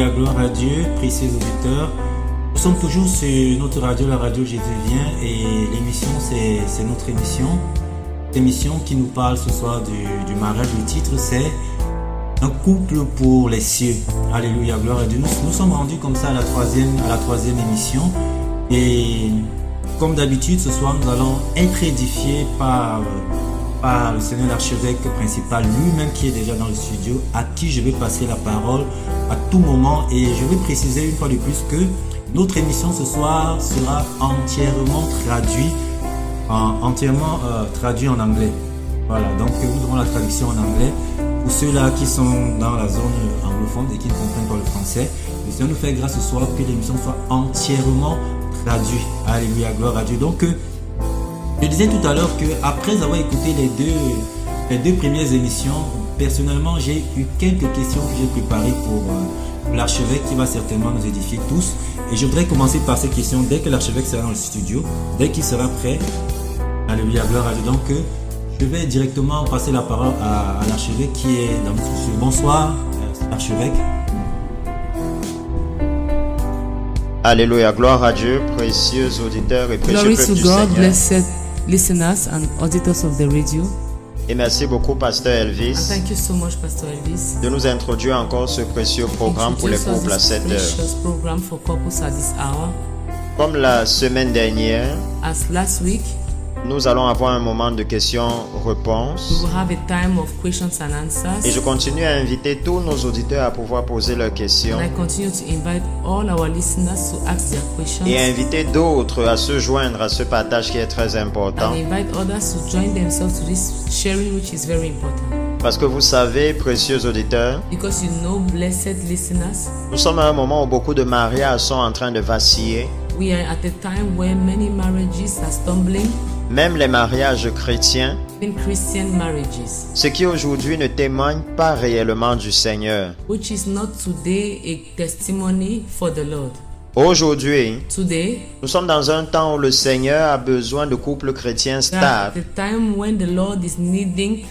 Alléluia, gloire à Dieu, précieux auditeurs. Nous sommes toujours sur notre radio, la radio Jésus vient, et l'émission, c'est notre émission. L'émission qui nous parle ce soir du mariage. Le titre, c'est un couple pour les cieux. Alléluia, gloire à Dieu. Nous sommes rendus comme ça à la troisième émission. Et comme d'habitude, ce soir, nous allons être édifiés par le Seigneur l'archevêque principal lui-même qui est déjà dans le studio, à qui je vais passer la parole à tout moment. Et je vais préciser une fois de plus que notre émission ce soir sera entièrement traduit en anglais. Voilà, donc nous aurons la traduction en anglais. Pour ceux-là qui sont dans la zone anglophone et qui ne comprennent pas le français, le Seigneur nous fait grâce ce soir que l'émission soit entièrement traduite. Alléluia, gloire à Dieu. Donc, je disais tout à l'heure qu'après avoir écouté les deux premières émissions, personnellement, j'ai eu quelques questions que j'ai préparées pour l'archevêque qui va certainement nous édifier tous. Et je voudrais commencer par ces questions dès que l'archevêque sera dans le studio, dès qu'il sera prêt. Alléluia, gloire à Dieu. Donc, je vais directement passer la parole à l'archevêque qui est dans notre studio. Bonsoir, archevêque. Alléluia, gloire à Dieu, précieux auditeurs et précieux peuple du Seigneur. Blessed listeners and auditors of the radio. Et merci beaucoup, Pasteur Elvis, And thank you so much, Pastor Elvis, de nous introduire encore ce précieux programme pour les couples à 7 heures. Program for couples at this hour. Comme la semaine dernière, As last week, nous allons avoir un moment de questions-réponses. we will have a time of questions and answers. Et je continue à inviter tous nos auditeurs à pouvoir poser leurs questions And I continue to invite all our listeners to ask their questions. et à inviter d'autres à se joindre à ce partage qui est très important. And invite others to join themselves to this sharing, which is very important. Parce que vous savez, précieux auditeurs, Because you know, blessed listeners, nous sommes à un moment où beaucoup de mariages sont en train de vaciller. we are at a time where many marriages are stumbling, Même les mariages chrétiens, even Christian marriages, ce qui aujourd'hui ne témoigne pas réellement du Seigneur. which is not today a testimony for the Lord. Aujourd'hui, Today, nous sommes dans un temps où le Seigneur a besoin de couples chrétiens we are at stables, the time when the Lord is needing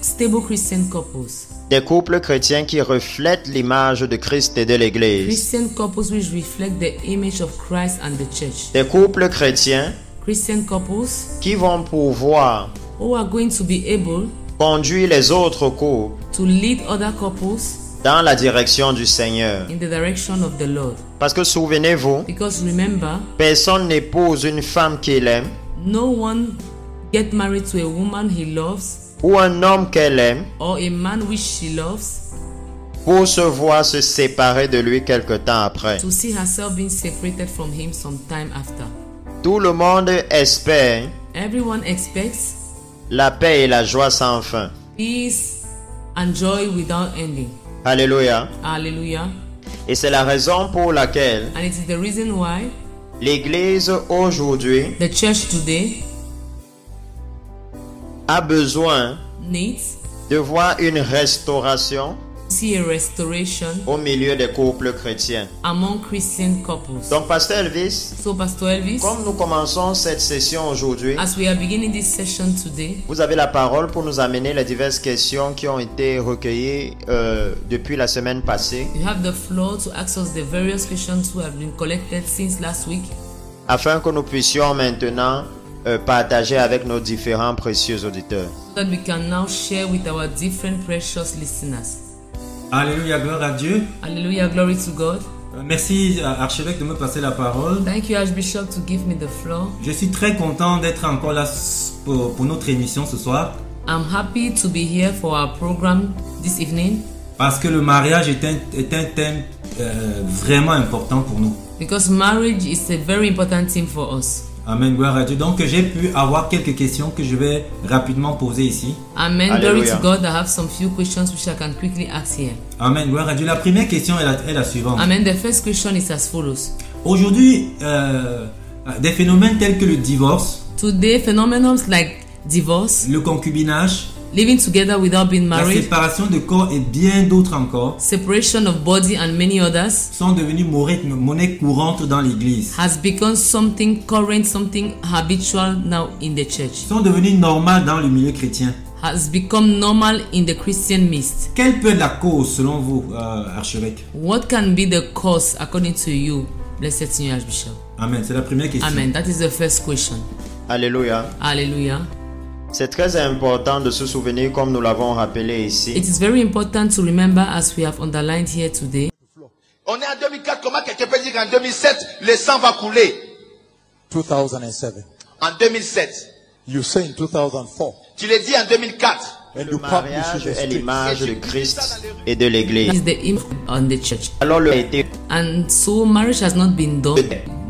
stable Christian couples. des couples chrétiens qui reflètent l'image de Christ et de l'Église, Christian couples which reflect the image of Christ and the church. des couples chrétiens Christian couples qui vont pouvoir who are going to be able conduire les autres couples to lead other couples dans la direction du Seigneur. in the direction of the Lord. Parce que souvenez-vous, Because remember, personne n'épouse une femme qu'il aime no one get married to a woman he loves ou un homme qu'elle aime or a man which she loves pour se voir se séparer de lui quelque temps après. to see herself being separated from him some time after. Tout le monde espère Everyone expects la paix et la joie sans fin. peace and joy without ending. Alléluia. Hallelujah. Et c'est la raison pour laquelle And it is the reason why l'Église aujourd'hui the church today a besoin needs de voir une restauration to see a restoration au milieu des couples chrétiens. among Christian couples. Donc, Pasteur Elvis, So, Pastor Elvis, comme nous commençons cette session aujourd'hui, as we are beginning this session today, vous avez la parole pour nous amener les diverses questions qui ont été recueillies depuis la semaine passée, you have the floor to ask us the various questions who have been collected since last week, afin que nous puissions maintenant partager avec nos différents précieux auditeurs. so that we can now share with our different precious listeners. Alléluia, gloire à Dieu. Hallelujah, glory to God. Merci archevêque de me passer la parole. Thank you, Archbishop, to give me the floor. Je suis très content d'être encore là pour notre émission ce soir. I'm happy to be here for our program this evening Parce que le mariage est un thème vraiment important pour nous. because marriage is a very important thing for us. Amen, gloire à Dieu. Donc j'ai pu avoir quelques questions que je vais rapidement poser ici. Amen. Hallelujah. Glory to God. I have some few questions which I can quickly ask here. Amen, gloire à Dieu. La première question est la suivante. Amen. The first question is as follows. Aujourd'hui, des phénomènes tels que le divorce, Today, phenomena like divorce, le concubinage, living together without being la married, séparation de corps et bien d'autres encore separation of body and many others sont devenus monnaie courante dans l'église. has become something current, something habitual now in the church, Sont devenus normales dans le milieu chrétien. has become normal in the Christian midst. Quelle peut être la cause selon vous, archevêque? What can be the cause according to you, blessed Senior Archbishop? Amen. C'est la première question. Amen. That is the first question. Alléluia. Hallelujah. C'est très important de se souvenir, comme nous l'avons rappelé ici, It is very important to remember, as we have underlined here today. On est en 2004, comment quelqu'un peut dire qu'en 2007, le sang va couler? 2007. En 2007. You say in 2004. Tu le dis en 2004. And le you publish mariage it in est the l'image de Christ et de l'Église. Is the image on the church. Alors, le a été. And so marriage has not been done.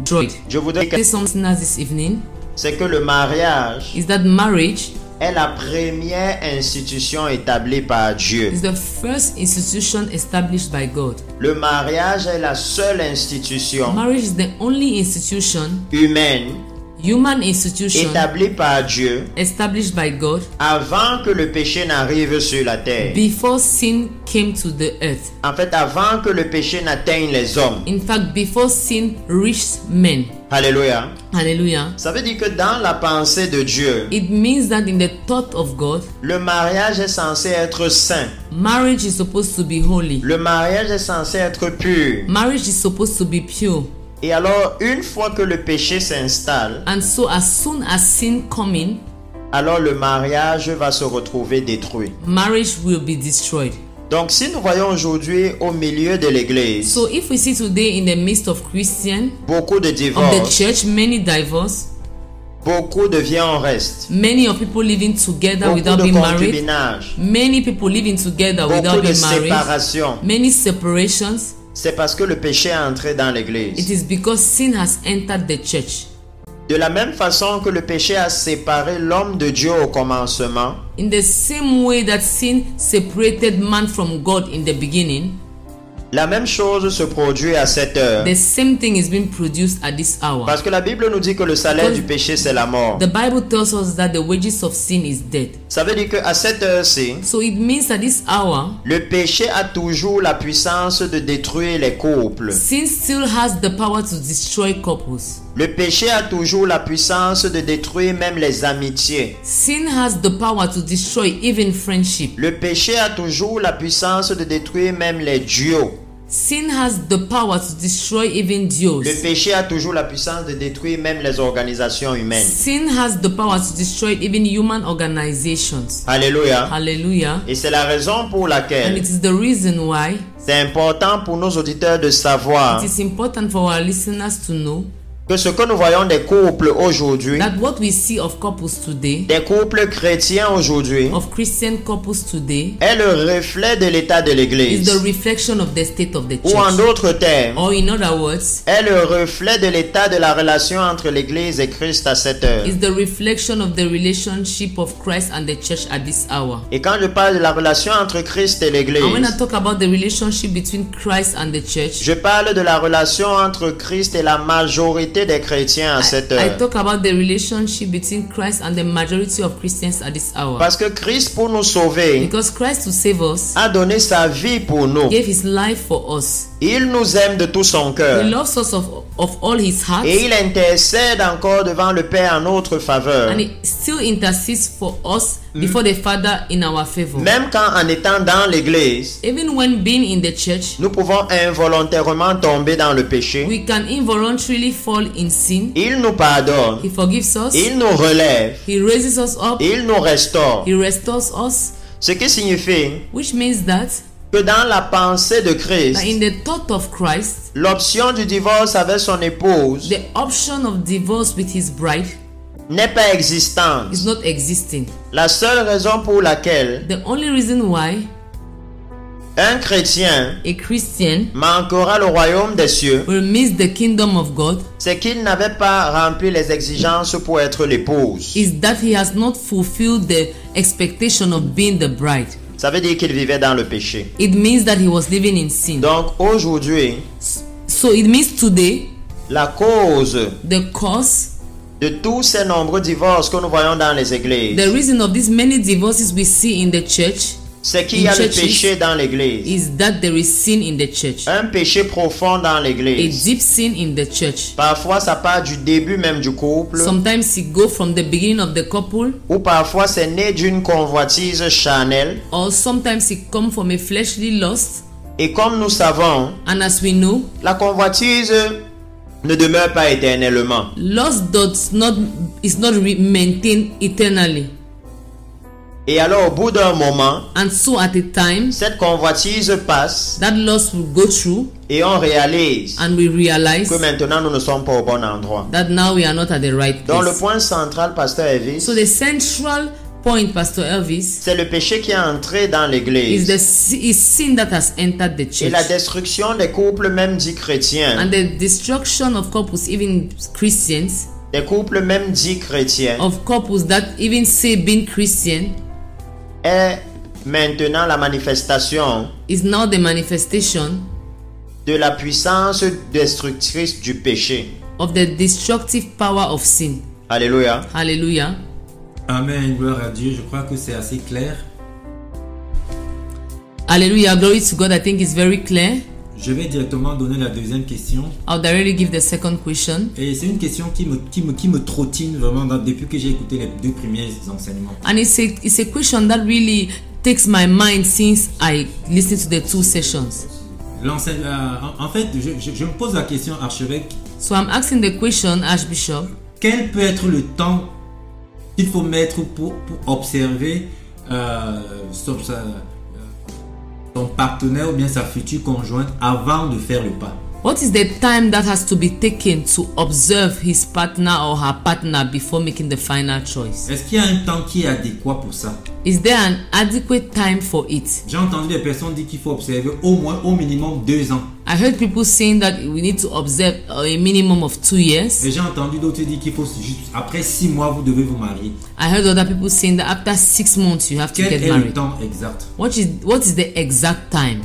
Destroyed. Je voudrais que Say something else this evening c'est que le mariage is that marriage est la première institution établie par Dieu. is the first institution established by God. Le mariage est la seule institution Marriage is the only institution, humaine human institution, établie par Dieu established by God avant que le péché n'arrive sur la terre. before sin came to the earth. En fait, avant que le péché n'atteigne les hommes. In fact, before sin reached men. Alléluia. Hallelujah. Ça veut dire que dans la pensée de Dieu, It means that in the thought of God, le mariage est censé être saint. marriage is supposed to be holy. Le mariage est censé être pur. Marriage is supposed to be pure. Et alors, une fois que le péché s'installe, And so as soon as sin come in, alors le mariage va se retrouver détruit. marriage will be destroyed. Donc, si nous voyons aujourd'hui au milieu de l'église So if we see today in the midst of Christian, beaucoup de of the divorces, church, many divorce, beaucoup de vie en reste, many of people living together beaucoup without de being married, concubinage, many people living together beaucoup without de being married, séparation, many separations, c'est parce que le péché est entré dans it l'église. is because sin has entered the church. De la même façon que le péché a séparé l'homme de Dieu au commencement, In the same way that sin separated man from God in the beginning, la même chose se produit à cette heure. the same thing is being produced at this hour. Parce que la Bible nous dit que le salaire du péché, c'est la mort. The Bible tells us that the wages of sin is death. Ça veut dire qu'à cette heure-ci, So it means at this hour, le péché a toujours la puissance de détruire les couples. sin still has the power to destroy couples. Le péché a toujours la puissance de détruire même les amitiés. Sin has the power to destroy even friendship. Le péché a toujours la puissance de détruire même les duos. Sin has the power to destroy even duos. Le péché a toujours la puissance de détruire même les organisations humaines. Sin has the power to destroy even human organizations. Alléluia. Hallelujah. Et c'est la raison pour And laquelle it is the reason why c'est important pour nos auditeurs de savoir it is important for our listeners to know que ce que nous voyons des couples aujourd'hui, that what we see of couples today, des couples chrétiens aujourd'hui, of Christian couples today, est le reflet de l'état de is l'église. the reflection of the state of the Ou en church. d'autres termes, Or in other words, est le reflet de l'état de la relation entre l'église et Christ à cette heure. is the reflection of the relationship of Christ and the church at this hour. Et quand je parle de la relation entre Christ et And when I l'église, talk about the relationship between Christ and the church, je parle de la relation entre Christ et la majorité des chrétiens à cette I heure. talk about the relationship between Christ and the majority of Christians at this hour. Parce que Christ, pour nous sauver, Because Christ, to save us, a donné sa vie pour nous. gave his life for us. Il nous aime de tout son He cœur. loves us of all his heart, Et il intercède encore devant le Père en notre faveur. and he still intercedes for us before the Father in our favor. Même quand en étant dans l'église, Even when being in the church, nous pouvons involontairement tomber dans le péché. we can involuntarily fall in sin. Il nous pardonne. He forgives us. Il nous relève. He raises us up. Il nous restaure. He restores us, Ce qui signifie which means that que dans la pensée de Christ, in the thought of Christ, l'option du divorce avec son épouse the option of divorce with his bride n'est pas existante. is not existing. La seule raison pour laquelle The only reason why un chrétien a Christian manquera le royaume des cieux, will miss the kingdom of God c'est qu'il n'avait pas rempli les exigences pour être l'épouse. is that he has not fulfilled the expectation of being the bride. Ça veut dire qu'il vivait dans le péché. It means that he was living in sin. Donc aujourd'hui, So it means today la cause the cause, de tous ces nombreux divorces que nous voyons dans les églises, the reason of these many divorces we see in the church c'est qu'il in y a le churches péché dans l'église. is that there is sin in the church. Un péché profond dans A l'église. deep sin in the church. Parfois, ça part du début même du couple. Sometimes it go from the beginning of the couple, Ou parfois, c'est né d'une convoitise charnelle. or sometimes it come from a fleshly lust. Et comme nous savons, And as we know, la convoitise ne demeure pas éternellement. lust is not maintained eternally. Et alors, au bout d'un moment, And so at a time, cette convoitise passe that lust will go through, et on réalise and we realize que maintenant nous ne sommes pas au bon endroit. that now we are not at the right Donc le place. point central, Pasteur Elvis, So the central point, Pastor Elvis, c'est le péché qui est entré dans is l'église is sin that has entered the et la church, destruction des couples même dits chrétiens, and the destruction of couples, even Christians, des couples même dits chrétiens, of couples that even say being Christian, est maintenant la manifestation is now the manifestation de la puissance destructrice du péché. of the destructive power of sin. Alléluia. Hallelujah. Amen, gloire à Dieu. Je crois que c'est assez clair. Hallelujah. Glory to God. I think it's very clear. Je vais directement donner la deuxième question. I'll directly give the second question. Et c'est une question qui me trottine vraiment depuis que j'ai écouté les deux premiers enseignements. And it's a question that really takes my mind since I listened to the two sessions. En fait, je me pose la question, archevêque. So I'm asking the question, Archbishop, Quel peut être le temps qu'il faut mettre pour observer son partenaire ou bien sa future conjointe avant de faire le pas? what is the time that has to be taken to observe his partner or her partner before making the final choice? Est-ce qu'il y a un temps qui est adéquat pour ça? Is there an adequate time for it? J'ai entendu des personnes dire qu'il faut observer au minimum 2 ans. I heard people saying that we need to observe a minimum of 2 years. Et j'ai entendu d'autres dire qu'il faut juste après 6 mois vous devez vous marier. I heard other people saying that after 6 months you have to Quel get est le married. temps exact? What is the exact time?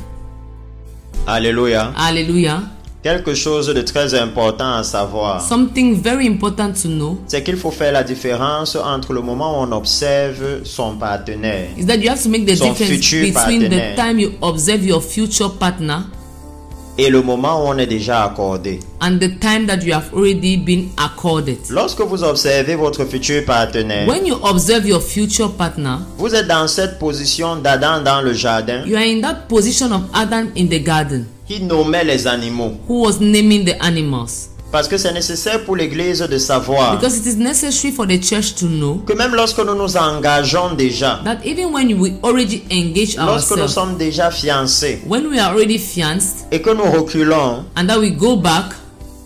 Alléluia. Hallelujah. Quelque chose de très important à savoir, Something very important to know c'est qu'il faut faire la différence entre le moment où on observe son partenaire is that you have to make the Son difference futur between partenaire. the time you observe your future partner et le moment où on est déjà accordé. and the time that you have already been accorded. Lorsque vous observez votre futur partenaire, When you observe your future partner, vous êtes dans cette position d'Adam dans le jardin you are in that position of Adam in the garden, qui nommait les animaux. who was naming the animals. Parce que c'est nécessaire pour l'Église de savoir Because it is necessary for the church to know que même lorsque nous nous engageons déjà, that even when we already engage lorsque nous ourselves, sommes déjà fiancés when we are already fianced, et que nous reculons, and that we go back,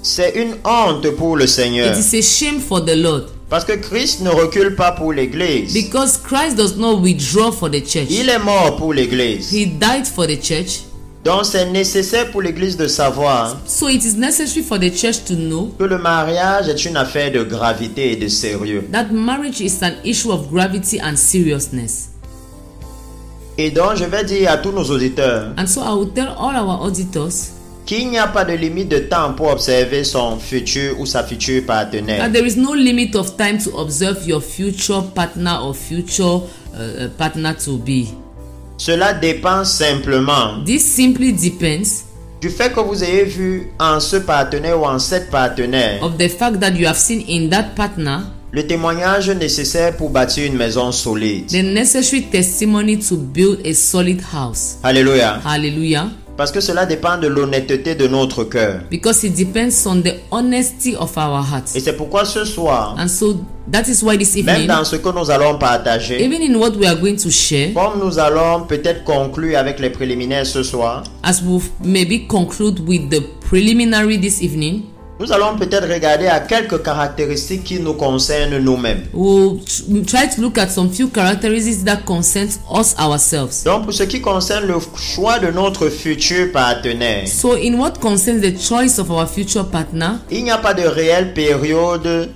c'est une honte pour le Seigneur. it is a shame for the Lord. Parce que Christ ne recule pas pour l'Église. Because Christ does not withdraw for the church. Il est mort pour l'Église. He died for the church. Donc c'est nécessaire pour l'Église de savoir So it is necessary for the church to know que le mariage est une affaire de gravité et de sérieux. that marriage is an issue of gravity and seriousness. Et donc je vais dire à tous nos auditeurs And so I will tell all our auditors qu'il n'y a pas de limite de temps pour observer son futur ou sa future partenaire. that there is no limit of time to observe your future partner or future partner to be. Cela dépend simplement This simply depends du fait que vous ayez vu en ce partenaire ou en cette partenaire of the fact that you have seen in that partner le témoignage nécessaire pour bâtir une maison solide. the necessary testimony to build a solid house. Alléluia. Hallelujah. Parce que cela dépend de l'honnêteté de notre cœur. Because it depends on the honesty of our hearts. Et c'est pourquoi ce soir, And so that is why this même evening, dans ce que nous allons partager, even in what we are going to share, comme nous allons peut-être conclure avec les préliminaires ce soir, as we maybe conclude with the preliminary this evening, nous allons peut-être regarder à quelques caractéristiques qui nous concernent nous-mêmes. we'll try to look at some few characteristics that concern us ourselves. Donc pour ce qui concerne le choix de notre futur partenaire, So in what concerns the choice of our future partner, il n'y a pas de réelle période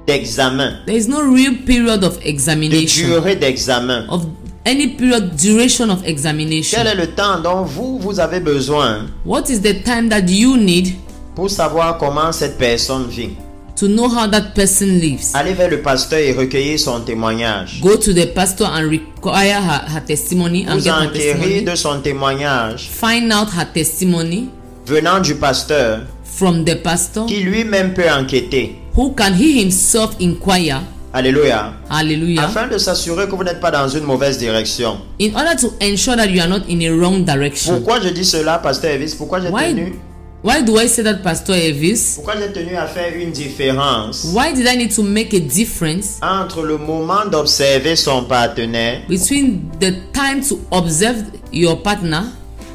d'examen, there is no real period of de examination, durée d'examen. of any period duration of Quel examination. est le temps dont vous avez besoin What is the time that you need pour savoir comment cette personne vit? to know how that person lives. Allez vers le pasteur et recueillez son témoignage. Go to the pastor and require her testimony and Vous get her enquérir testimony. de son témoignage Find out her testimony venant du pasteur from the pastor, qui lui-même peut enquêter. who can he himself inquire. Alléluia. Hallelujah. Afin de s'assurer que vous n'êtes pas dans une mauvaise direction. In order to ensure that you are not in a wrong direction. Pourquoi je dis cela, pasteur Elvis? Pourquoi j'ai tenu? Why do I say that, Pastor Elvis? Pourquoi j'ai tenu à faire une différence Why did I need to make a difference entre le moment d'observer son partenaire between the time to observe your partner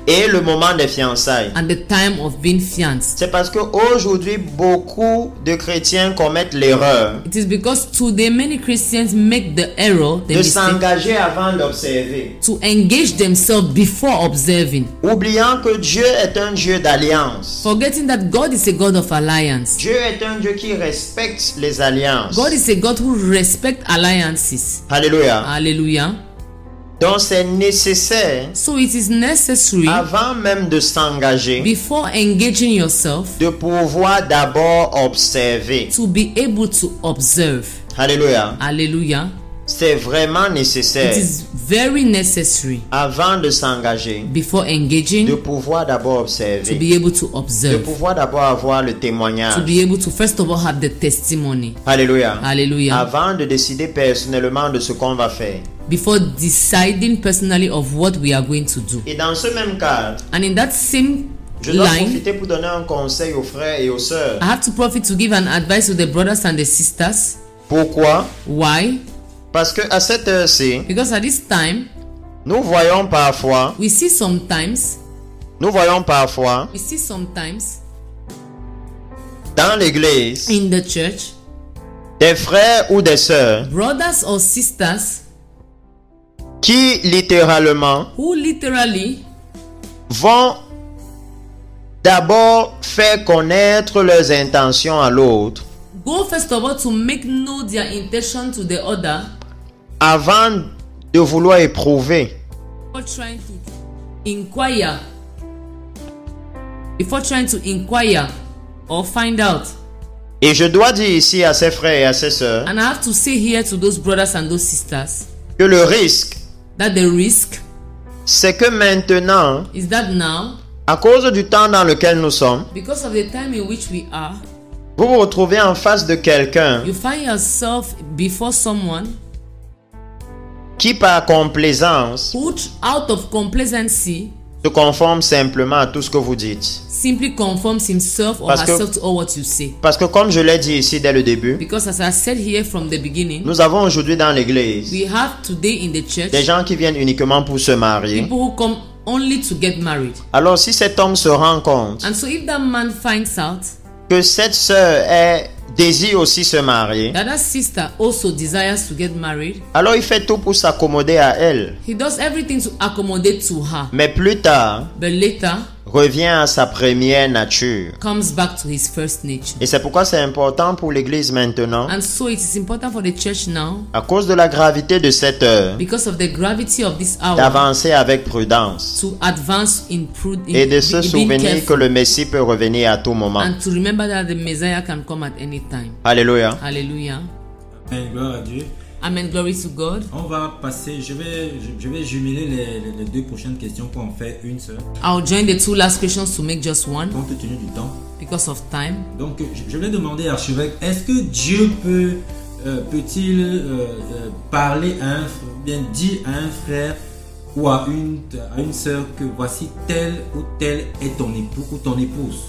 et le moment des fiançailles? and the time of being fianced? C'est parce que aujourd'hui beaucoup de chrétiens commettent l'erreur It is because today many Christians make the error, the de mistake, s'engager avant d'observer, to engage themselves before observing, oubliant que Dieu est un Dieu d'alliance. forgetting that God is a God of alliance. Dieu est un Dieu qui respecte les alliances. God is a God who respects alliances. Alléluia. Hallelujah. Donc c'est nécessaire, So it is necessary, avant même de s'engager, before engaging yourself, de pouvoir d'abord observer. to be able to observe. Alléluia. Hallelujah. C'est vraiment It nécessaire, is very necessary, avant de s'engager, before de engaging, pouvoir d'abord to observer, be able to de observe, pouvoir d'abord avoir le to témoignage. be able to first of all have the testimony. Alléluia. Hallelujah. Avant de décider personnellement de ce qu'on va faire. Before deciding personally of what we are going to do. Et dans ce même cadre, And in that same je dois line, profiter pour donner un conseil aux frères et aux sœurs. I have to profit to give an advice to the brothers and the sisters. Pourquoi? Why? Parce que à cette heure-ci, Because at this time, nous voyons parfois we see sometimes dans l'église in the church, des frères ou des sœurs brothers or sisters qui littéralement who literally vont d'abord faire connaître leurs intentions à l'autre go first of all to make known their intention to the other avant de vouloir éprouver. before trying to inquire or find out. Et je dois dire ici à ces frères et à ces sœurs And I have to say here to those brothers and those sisters que le risque, that the risk c'est que maintenant, is that now, à cause du temps dans lequel nous sommes, because of the time in which we are, vous vous retrouvez en face de quelqu'un you find yourself before someone qui, par complaisance, who, out of complacency, se conforme simplement à tout ce que vous dites. simply conforms himself or Parce que- herself to all what you say. Parce que comme je l'ai dit ici dès le début, Because as I said here from the beginning, nous avons aujourd'hui dans l'église we have today in the church des gens qui viennent uniquement pour se marier. people who come only to get married. Alors si cet homme se rend compte And so if that man finds out que cette sœur désire aussi se marier, that that sister also desires to get married, alors il fait tout pour s'accommoder à elle. he does everything to accommodate to her. Mais plus tard, But later revient à sa première nature. comes back to his first nature. Et c'est pourquoi c'est important pour l'église maintenant, And so it is important for the church now, à cause de la gravité de cette heure, because of the gravity of this hour, d'avancer avec prudence to advance in et de se being souvenir que careful, le Messie peut revenir à tout moment. and to remember that the Messiah can come at any time. Alléluia. Hallelujah. Amen, gloire à Dieu. Amen. Glory to God. On va passer, je vais jumeler les deux prochaines questions pour en faire une seule, I'll join the two last questions to make just one compte tenu du temps. because of time. Donc, je vais demander à l'archevêque, est-ce que Dieu peut-il parler à bien dire à un frère ou à une sœur que voici tel ou tel est ton époux ou ton épouse?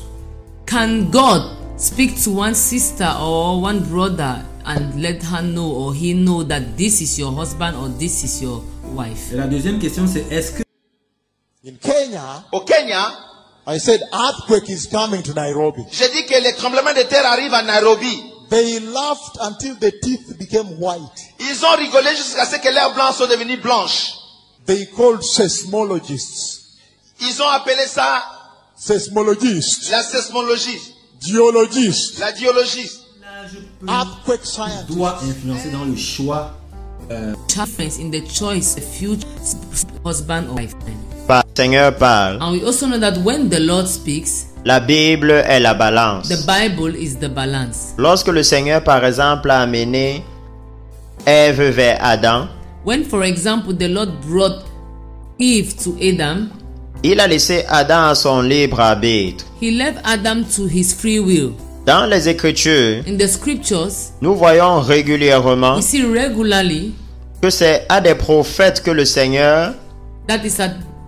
Can God speak to one sister or one brother and let her know or he know that this is your husband or this is your wife? Et la deuxième question, c'est est-ce que In Kenya, Au Kenya, I said earthquake is coming to Nairobi. j'ai dit que les tremblements de terre arrivent à Nairobi. They laughed until the teeth became white. Ils ont rigolé jusqu'à ce que leurs blancs sont devenus blanches. They called seismologists. Ils ont appelé ça Seismologists. la sismologie, Geologists. la géologie. Earthquake scientists. doit influencer dans le choix Difference in the choice of future husband or wife. Seigneur parle, And we also know that when the Lord speaks, La Bible est la balance. The Bible is the balance. Lorsque le Seigneur, par exemple, a amené Ève vers Adam, When, for example, the Lord brought Eve to Adam, il a laissé Adam à son libre arbitre. he left Adam to his free will. Dans les Écritures, In the scriptures, nous voyons régulièrement we see regularly que c'est à des prophètes que le Seigneur that is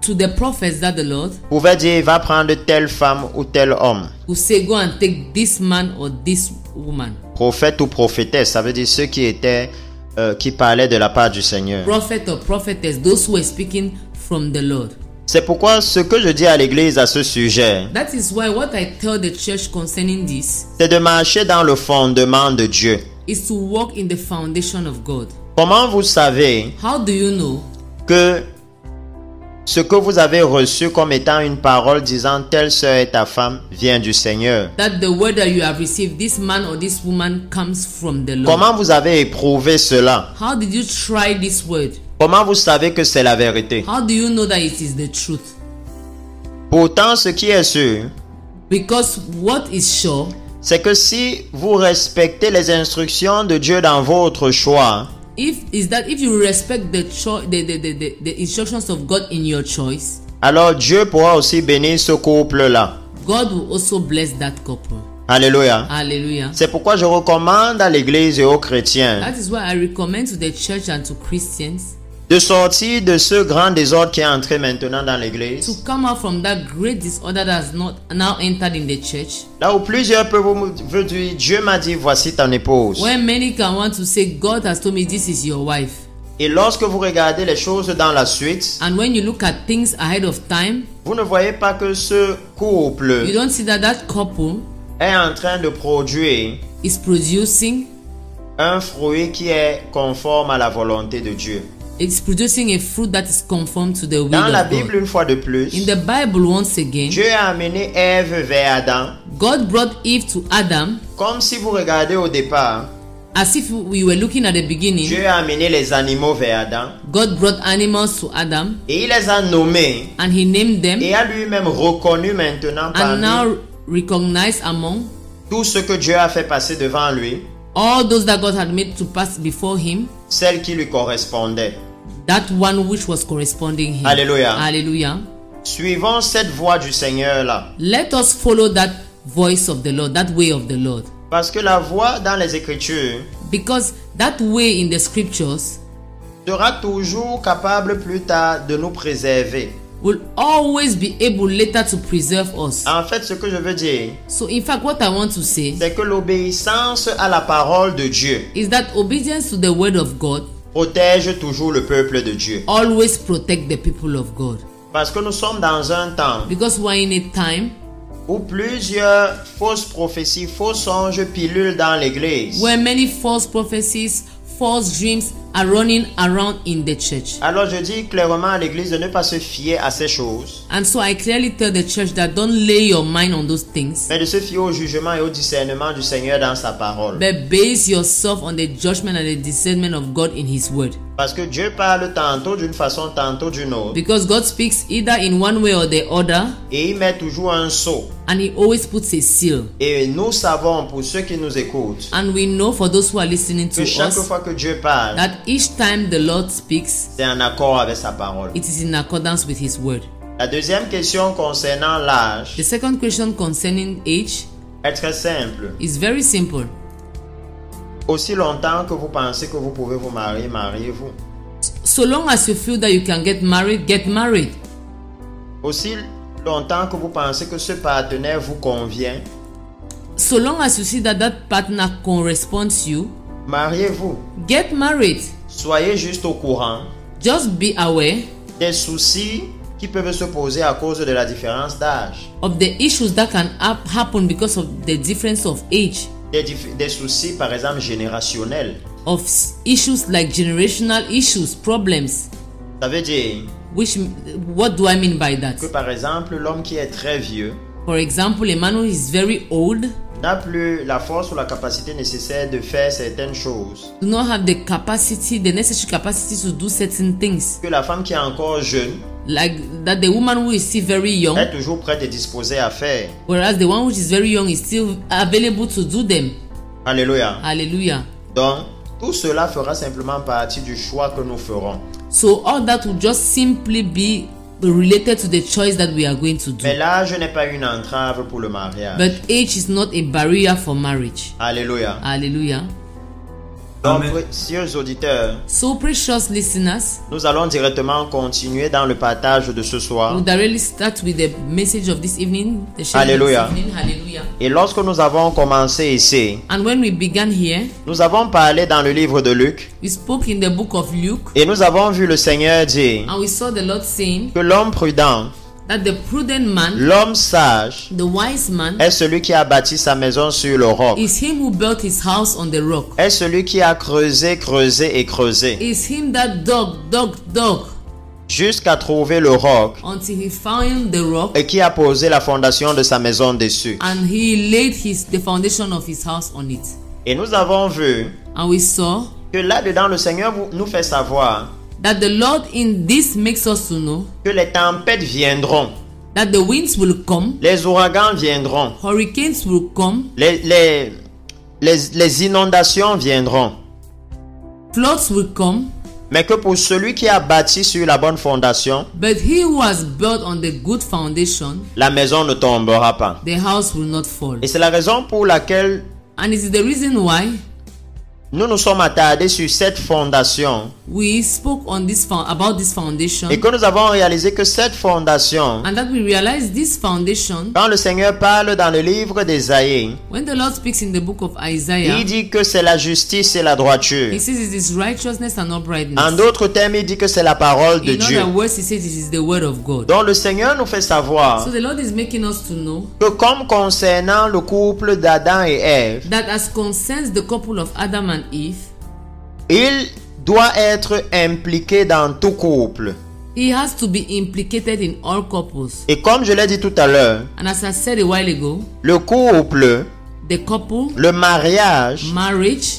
to the prophets that the Lord pouvait dire va prendre telle femme ou tel homme. will say, go and take this man or this woman. Prophète ou prophétesse, ça veut dire ceux qui parlaient de la part du Seigneur. Prophet or prophetess, those who were speaking from the Lord. C'est pourquoi ce que je dis à l'église à ce sujet, That is why what I tell the church concerning this c'est de marcher dans le fondement de Dieu. is to walk in the foundation of God. Comment vous savez How do you know que ce que vous avez reçu comme étant une parole disant telle sœur est ta femme vient du Seigneur? that the word that you have received, this man or this woman, comes from the Lord? Comment vous avez éprouvé cela? How did you try this word? Comment vous savez que c'est la vérité? How do you know that it is the truth? Pourtant, ce qui est sûr, Because what is sure c'est que si vous respectez les instructions de Dieu dans votre choix, is that if you respect the instructions of God in your choice, alors Dieu pourra aussi bénir ce couple-là. God will also bless that couple. Alléluia. Hallelujah. C'est pourquoi je recommande à l'église et aux chrétiens That is why I recommend to the church and to Christians de sortir de ce grand désordre qui est entré maintenant dans to l'église. come out from that great disorder that has not now entered in the church, Là où plusieurs peuvent vous dire, Dieu m'a dit, voici ton épouse. where many can want to say, God has told me this is your wife. Et lorsque vous regardez les choses dans la suite, And when you look at things ahead of time, vous ne voyez pas que ce you couple don't see that that couple est en train de produire is producing un fruit qui est conforme à la volonté de Dieu. it's producing a fruit that is conformed to the will Dans la of Bible, God. une fois de plus, In the Bible, once again, Dieu a amené Ève vers Adam. God brought Eve to Adam, Comme si vous regardez au départ, as if we were looking at the beginning. Dieu a amené les animaux vers Adam God brought animals to Adam et il les a nommés and he named them et a lui-même reconnu maintenant and parmi now recognized among tout ce que Dieu a fait passer devant lui, all those that God had made to pass before him, celle qui lui correspondait. that one which was corresponding him. Alléluia. Hallelujah. Suivons cette voie du Seigneur là. Let us follow that voice of the Lord, that way of the Lord. Parce que la voie dans les Écritures Because that way in the scriptures sera toujours capable plus tard de nous préserver. will always be able later to preserve us. En fait, ce que je veux dire, So in fact, what I want to say c'est que l'obéissance à la parole de Dieu is that obedience to the word of God protège toujours le peuple de Dieu. always protect the people of God. Parce que nous sommes dans un temps Because we're in a time où plusieurs fausses prophéties, faux songes pilulent dans l'église. where many false prophecies, false dreams are running around in the church. Alors je dis clairement à l'église de ne pas se fier à ces choses, And so I clearly tell the church that don't lay your mind on those things, mais de se fier au jugement et au discernement du Seigneur dans sa parole. but base yourself on the judgment and the discernment of God in His word. Parce que Dieu parle tantôt d'une façon, tantôt d'une autre. Because God speaks either in one way or the other, Et il met toujours un sceau. and He always puts a seal. Et nous savons, pour ceux qui nous écoutent, And we know for those who are listening to que chaque us fois que Dieu parle, that each time the Lord speaks, c'est en accord avec sa parole. it is in accordance with His word. La deuxième question concernant l'âge The second question concerning age est très simple. is very simple. Aussi longtemps que vous pensez que vous pouvez vous marier, mariez-vous. So long as you feel that you can get married, get married. Aussi longtemps que vous pensez que ce partenaire vous convient, So long as you see that that partner corresponds you, mariez-vous. get married. Soyez juste au courant Just be aware des soucis qui peuvent se poser à cause de la différence d'âge. of the issues that can happen because of the difference of age. Des soucis, par exemple, générationnels. Of issues like generational issues, problems. Ça veut dire What do I mean by that? que, par exemple, l'homme qui est très vieux For example, a man who is very old n'a plus la force ou la capacité nécessaire de faire certaines choses. do not have the capacity, the necessary capacity to do certain things. Que la femme qui est encore jeune Like that the woman who is still very young, est toujours prête et disposée à faire. whereas the one which is very young is still available to do them. Alléluia. Hallelujah. Donc, tout cela fera simplement partie du choix que nous ferons. So all that will just simply be related to the choice that we are going to do. Mais l'âge n'est pas une entrave pour le mariage. But age is not a barrier for marriage. Alléluia. Hallelujah. Donc, Amen. précieux auditeurs, So precious listeners, nous allons directement continuer dans le partage de ce soir. we'll directly start with the message of this evening. The sharing Hallelujah. of this evening. Hallelujah. Et lorsque nous avons commencé ici, And when we began here, nous avons parlé dans le livre de Luc we spoke in the book of Luke, et nous avons vu le Seigneur dire and we saw the Lord saying que l'homme prudent, that the prudent man, l'homme sage, the wise man, est celui qui a bâti sa maison sur le roc. is him who built his house on the rock. Est celui qui a creusé, creusé et creusé Is him that dug jusqu'à trouver le roc until he found the rock, et qui a posé la fondation de sa maison dessus. and he laid the foundation of his house on it. Et nous avons vu And we saw que là-dedans, le Seigneur nous fait savoir that the Lord in this makes us to know que les tempêtes viendront, that the winds will come, les ouragans viendront, hurricanes will come, les inondations viendront, floods will come, mais que pour celui qui a bâti sur la bonne fondation, but he who has built on the good foundation, la maison ne tombera pas. the house will not fall. Et c'est la raison pour laquelle And it is the reason why nous nous sommes attardés sur cette fondation we spoke on about this foundation, et que nous avons réalisé que cette fondation, and that we realize this foundation, quand le Seigneur parle dans le livre d'Ésaïe, when the Lord speaks in the book of Isaiah, il dit que c'est la justice et la droiture. he says it is righteousness and En uprightness. d'autres termes, il dit que c'est la parole de In Dieu. other words, he says it is the word of God. Donc le Seigneur nous fait savoir So the Lord is making us to know que comme concernant le couple d'Adam et Ève, that as concerns the couple of Adam and Eve, il doit être impliqué dans tout couple. he has to be implicated in all couples. Et comme je l'ai dit tout à l'heure, And as I said a while ago, le couple, the couple, le mariage, marriage,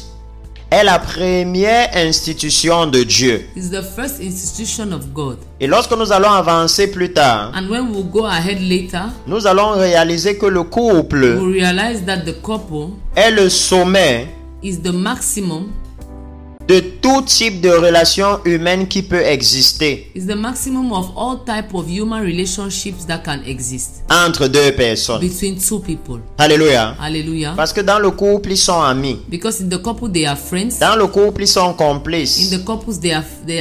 est la première institution de Dieu. is the first institution of God. Et lorsque nous allons avancer plus tard, And when we go ahead later, nous allons réaliser que le we couple will realize that the couple est le sommet is the maximum, de tout type de relation humaine qui peut exister is the maximum of all type of human relationships that can exist entre deux personnes. between two people. Alléluia. Hallelujah. Parce que dans le couple, ils sont amis. Because in the couple they are friends, Dans le couple, ils sont in complices. the couples they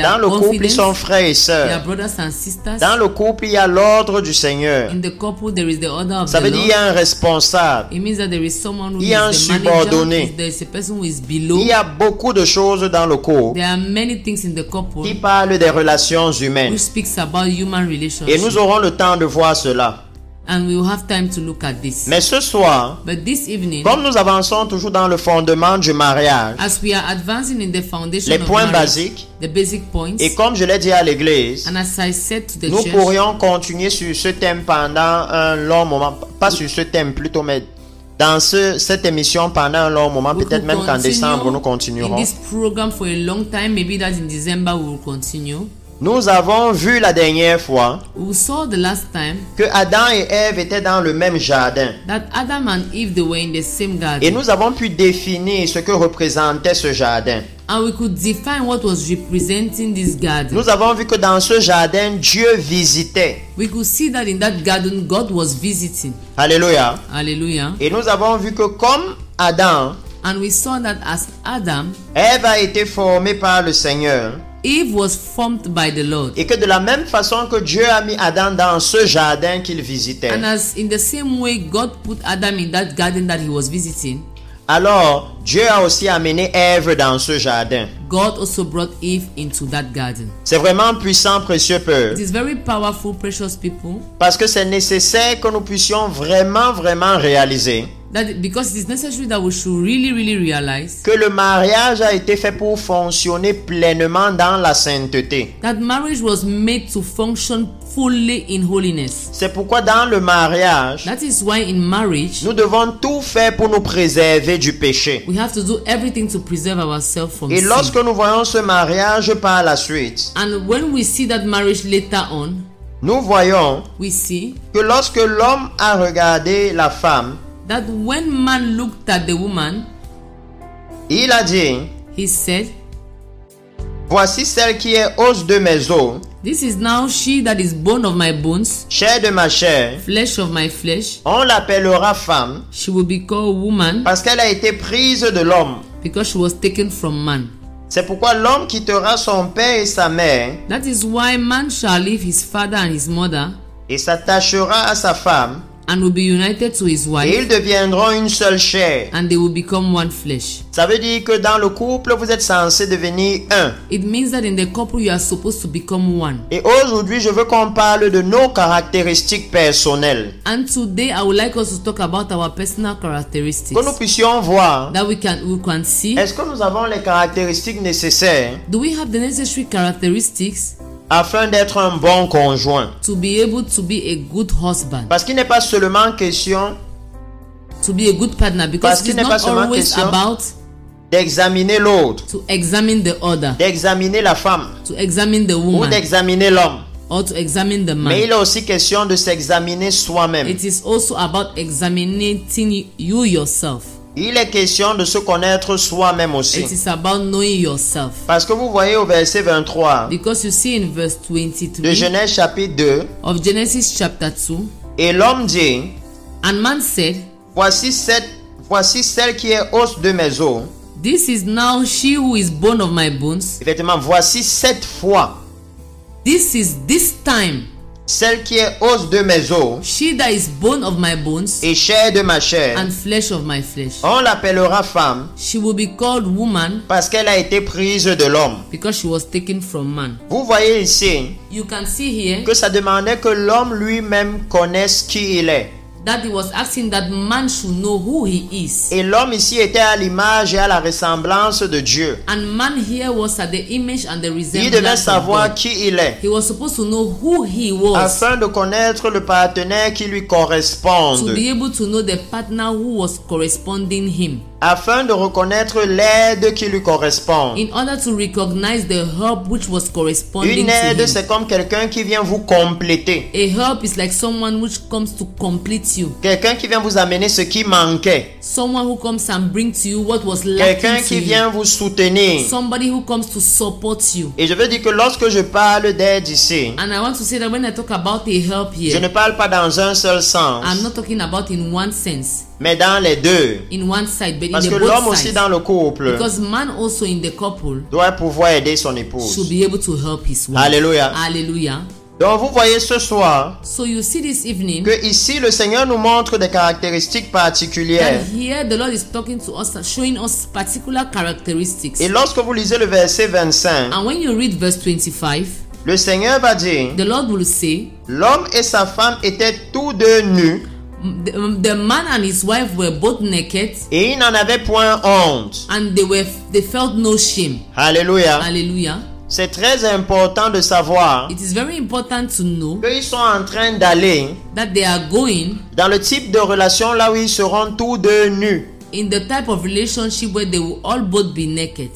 Dans are le couple, ils sont confident, frères et they are sœurs. brothers and sisters. Dans le couple, il y a l'ordre du Seigneur. In the couple there is the order of Ça the veut dire qu'il y Lord. a un responsable. It means that there is someone who Il y a un is the manager, subordonné. there is a person who is below. Il y a beaucoup de choses dans le couple There are many things in the couple qui parlent des relations humaines. which speaks about human Et relationships. nous aurons le temps de voir cela. And we will have time to look at this. Mais ce soir, But this evening, comme nous avançons toujours dans le fondement du mariage, as we are advancing in the foundation les of points marriage, basiques, the basic points, et comme je l'ai dit à l'église, and as I said to the nous church, pourrions continuer sur ce thème pendant un long moment. Pas sur ce thème plutôt, mais dans cette émission pendant un long moment. we Peut-être could même qu'en continue décembre, nous in continuerons. this program for a long time. Maybe that in December we will continue. Nous avons vu la dernière fois We saw the last time que Adam et Ève étaient dans le même jardin. that Adam and Eve, they were in the same Et garden. nous avons pu définir ce que représentait ce jardin. And we could define what was representing this garden. Nous avons vu que dans ce jardin, Dieu visitait. We could see that in that garden, God was visiting. Alléluia. Hallelujah. Et nous avons vu que comme Adam, And we saw that as Adam, Ève a été formée par le Seigneur. Eve was formed by the Lord. Et que de la même façon que Dieu a mis Adam dans ce jardin qu'il visitait, And as in the same way God put Adam in that garden that he was visiting, alors Dieu a aussi amené Ève dans ce jardin. God also brought Eve into that garden. C'est vraiment puissant, précieux It peuple. is very powerful, precious people, Parce que c'est nécessaire que nous puissions vraiment réaliser because it is necessary that we should really realize que le mariage a été fait pour fonctionner pleinement dans la sainteté. that marriage was made to function fully in holiness. C'est pourquoi dans le mariage, That is why in marriage, nous devons tout faire pour nous préserver du péché. we have to do everything to preserve ourselves from Et sin. lorsque nous voyons ce mariage par la suite, And when we see that marriage later on, nous voyons we see que lorsque l'homme a regardé la femme, that when man looked at the woman, il a dit, he said, voici celle qui est os de mes os, "This is now she that is bone of my bones, chair de ma chair. flesh of my flesh. On l'appellera femme She will be called woman parce qu'elle a été prise de l'homme. because she was taken from man." C'est pourquoi l'homme quittera son père et sa mère That is why man shall leave his father and his mother et s'attachera à sa femme and will be united to his et wife, ils deviendront une seule chair. and they will become one flesh. Ça veut dire que dans le couple, vous êtes censé devenir un. It means that in the couple you are supposed to become one. Et aujourd'hui, je veux qu'on parle de nos caractéristiques personnelles. And today I would like us to talk about our personal characteristics, Que nous puissions voir, that we can see. est-ce que nous avons les caractéristiques nécessaires Do we have the necessary characteristics afin d'être un bon conjoint? to be able to be a good husband, Parce qu'il n'est pas seulement question to be a good partner? Parce Because qu'il it's n'est pas not seulement always question about d'examiner l'autre, to examine the other, d'examiner la femme to examine the ou woman, d'examiner l'homme. or to examine the Mais il man. est aussi question de s'examiner soi-même. It is also about examining you yourself. Il est question de se connaître soi-même aussi. It is about knowing yourself. Parce que vous voyez au verset 23 Because you see in verse de 23 Genèse chapitre 2, of Genesis chapter 2, et l'homme dit, and man said, voici celle qui est os de mes os. "This is now she who is bone of my bones. Effectivement, voici cette fois This is this time celle qui est os de mes os she that is bone of my bones et chair de ma chair. and flesh of my flesh. On l'appellera femme She will be called woman parce qu'elle a été prise de l'homme. because she was taken from man." Vous voyez ici You can see here que ça demandait que l'homme lui-même connaisse qui il est. that he was asking that man should know who he is. Et l'homme ici était à l'image et à la ressemblance de Dieu. And man here was at the image and the Il devait resemblance of savoir God. qui il est He was supposed to know who he was, afin de connaître le partenaire qui lui to corresponde, be able to know the partner who was corresponding him, afin de reconnaître l'aide qui lui correspond. in order to recognize the help which was corresponding Une to aide, him. c'est comme quelqu'un qui vient vous compléter. A help is like someone which comes to complete you, Quelqu'un qui vient vous amener ce qui manquait. someone who comes and brings to you what was Quelqu'un lacking to qui you, vient vous soutenir. somebody who comes to support you. Et je veux dire que lorsque je parle d'aide ici, And I want to say that when I talk about a help je here, ne parle pas dans un seul sens, I'm not talking about in one sense, mais dans les deux. in one side, but Parce in que the l'homme both aussi sides. dans le couple Because man also in the couple doit pouvoir aider son épouse. should be able to help his wife. Alléluia. Hallelujah. Donc vous voyez ce soir So you see this evening que ici le Seigneur nous montre des caractéristiques particulières. that here the Lord is talking to us, showing us particular characteristics. Et lorsque vous lisez le verset 25, And when you read verse 25, le Seigneur va dire, the Lord will say, l'homme et sa femme étaient tous deux nus the man and his wife were both naked, et ils n'en avaient point honte. and they felt no shame. Alléluia. Hallelujah. C'est très important de savoir It is very important to know qu'ils sont en train d'aller that they are going dans le type de relation là où ils seront tous deux nus. in the type of relationship where they will all both be naked.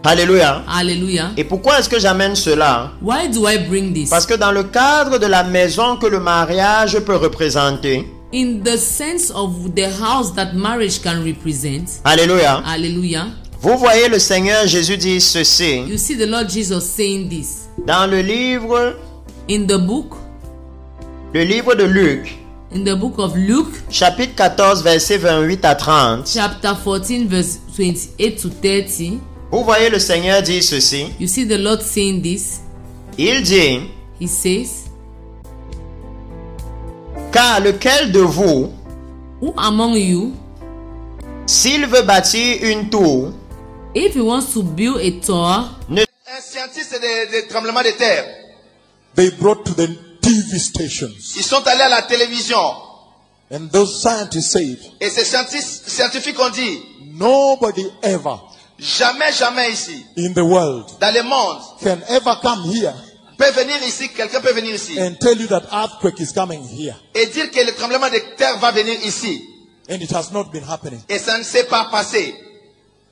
Alléluia. Hallelujah. Et pourquoi est-ce que j'amène cela? Why do I bring this? Parce que dans le cadre de la maison que le mariage peut représenter, In the sense of the house that marriage can represent. Alléluia. Hallelujah. Vous voyez le Seigneur Jésus dire ceci You see the Lord Jesus saying this dans le livre in the book de Luc, of Luke, chapitre 14, versets 28 à 30. chapter 14, verse 28 to 30. Vous voyez le Seigneur dire ceci. You see the Lord saying this. Il dit, He says, car lequel de vous, who among you S'il veut bâtir une tour, if he wants to build a tower, Un scientiste des tremblements de terre. They brought to the TV stations. Ils sont allés à la télévision. And those scientists said, Et ces scientifiques ont dit, nobody ever jamais, jamais ici, in the world dans le monde, can ever come here peut venir ici, quelqu'un peut venir ici, and tell you that earthquake is coming here. et dire que le tremblement de terre va venir ici. And it has not been happening. Et ça ne s'est pas passé.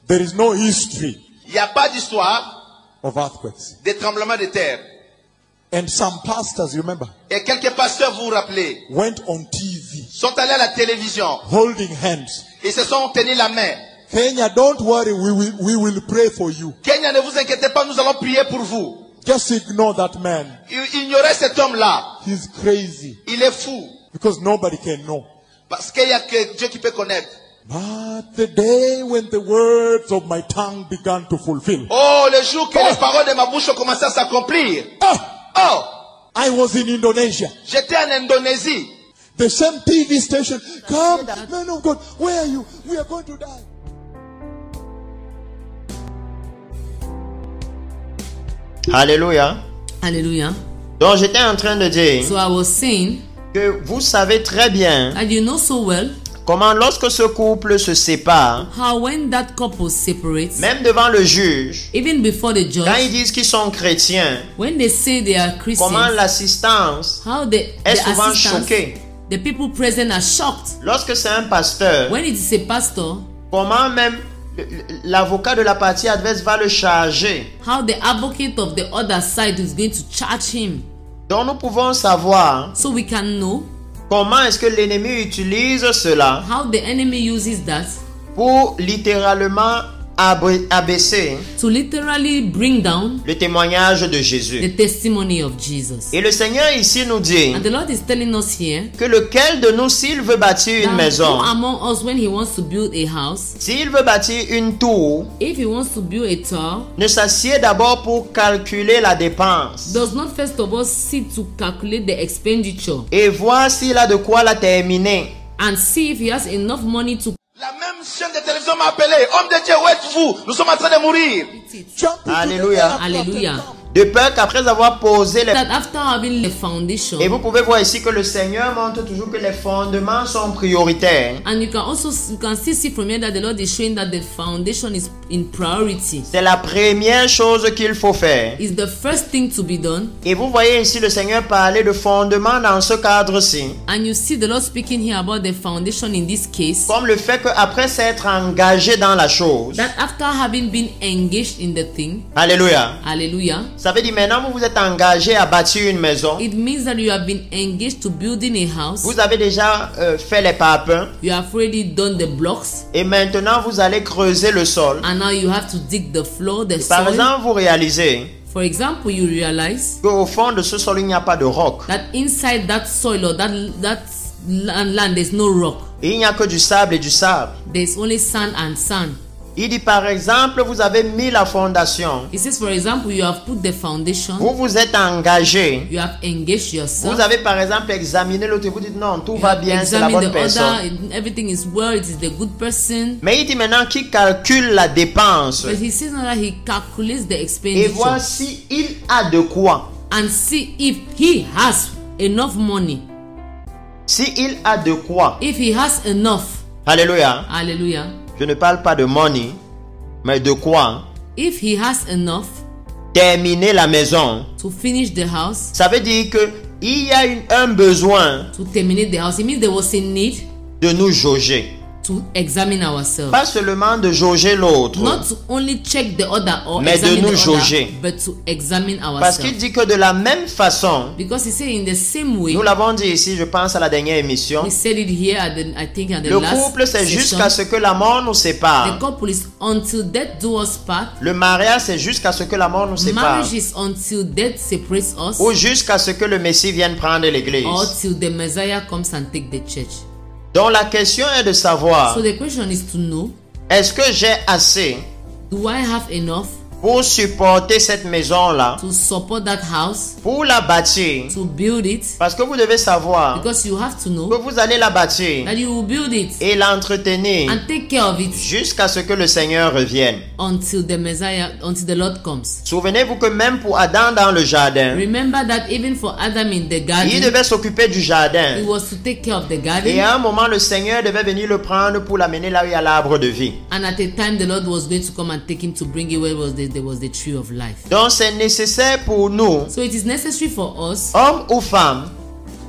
There is no history Il n'y a pas d'histoire of earthquakes. de tremblement de terre. And some pastors, you remember, Et quelques pasteurs, vous vous rappelez, went on TV sont allés à la télévision. holding hands. Ils se sont tenus la main. Kenya, don't worry, we will pray for you. Kenya, ne vous inquiétez pas, nous allons prier pour vous. Just ignore that man. Ignorez cet homme-là. He's crazy. Il est fou. Because nobody can know. Parce qu'il n'y a que Dieu qui peut connaître. But the day when the words of my tongue began to fulfill. Oh, le jour que les paroles de ma bouche ont commencé à s'accomplir. Oh, I was in Indonesia. j'étais en Indonésie. The same TV station. Come, man of God, where are you? We are going to die. Alléluia. hallelujah. Donc j'étais en train de dire So I was saying que vous savez très bien that you know so well comment lorsque ce couple se sépare, how when that couple separates, même devant le juge, even before the quand ils judge, disent qu'ils sont chrétiens, when they say they are comment Christians, l'assistance how est souvent assistants, choquée. the people present are shocked. Lorsque c'est un pasteur, When it is a pastor, comment même l'avocat de la partie adverse va le charger. how the advocate of the other side is going to charge him. Donc nous pouvons savoir So we can know comment est-ce que l'ennemi utilise cela how the enemy uses that pour littéralement abaisser to literally bring down le témoignage de Jésus. the testimony of Jesus. Et le Seigneur ici nous dit And the Lord is telling us here que lequel de nous, s'il veut bâtir une that maison, who among us, when he wants to build a house, s'il veut bâtir une tour, if he wants to build a tower, ne s'assied d'abord pour calculer la dépense does not first of all sit to calculate the expenditure et voir s'il a de quoi la terminer. and see if he has enough money to La même chaîne de télévision m'a appelé. Homme de Dieu, où êtes-vous? Nous sommes en train de mourir. Jump into Alléluia. the aircraft and Hallelujah. come. De peur qu'après avoir posé les... that after having the foundation, Et vous pouvez voir ici que le Seigneur montre toujours que les fondements sont prioritaires. and you can still see from here that the Lord is showing that the foundation is in priority. C'est la première chose qu'il faut faire. Is the first thing to be done. Et vous voyez ici le Seigneur parler de fondements dans ce cadre-ci. And you see the Lord speaking here about the foundation in this case. Comme le fait qu'après s'être engagé dans la chose. That after having been engaged in the thing, Alléluia. hallelujah, Ça veut dire maintenant vous vous êtes engagé à bâtir une maison. it means that you have been engaged to building a house. Vous avez déjà fait les parpaings. You have already done the blocks, Et maintenant vous allez creuser le sol. and now you have to dig the floor, the Par soil. exemple, vous réalisez For example, you realize qu'au fond de ce sol, il n'y a pas de roc. that inside that soil or that land there's no rock. Et il n'y a que du sable et du sable. There's only sand and sand. Il dit par exemple, vous avez mis la fondation. It says, for example, you have put the foundation, Vous vous êtes engagé. you have engaged yourself. Vous avez par exemple examiné l'autre et vous dites non, tout You va have bien, c'est la examined bonne the personne. other, everything is well, it is the good person. Mais il dit maintenant qu'il calcule la dépense But he says now that he calculates the et expenditure voit si il a de quoi. and see if he has enough money. Si il a de quoi. If he has enough, Alléluia. hallelujah. Je ne parle pas de money, mais de quoi If he has enough terminer la maison. to finish the house, Ça veut dire que il y a un besoin to terminate the house, it means there was a need de nous jauger. to examine ourselves. Pas seulement de jauger l'autre. Not to only check the other or Mais de examine nous the jauger. other, but to examine Parce qu'il ourselves. dit que de la même façon, Because he said in the same way, nous l'avons dit ici, je pense à la dernière émission, he said it here at the, I think at the le last couple c'est session. jusqu'à ce que la mort nous The sépare. couple is until death do us part. Le mariage c'est jusqu'à ce que la mort nous sépare. Marriage is until death separates us, Ou jusqu'à ce que le Messie vienne prendre l'église. or till the Messiah comes and take the church. Donc la question est de savoir, So the question is to know, est-ce que j'ai assez do I have enough pour supporter cette maison-là, to support that house, pour la bâtir. to build it, Parce que vous devez savoir because you have to que know vous allez la bâtir that you will build it et l'entretenir and take care of it jusqu'à ce que le Seigneur revienne. until the Lord comes. Souvenez-vous que même pour Adam dans le jardin, Remember that even for Adam in the il garden, devait s'occuper du he jardin. was to take care of the Et garden, à un moment, le Seigneur devait venir le prendre pour l'amener là où il y a l'arbre de vie. and at a time the Lord was going to come and take him to bring it where there was the tree of life. Donc c'est nécessaire pour nous, So it is necessary for us, hommes ou femmes,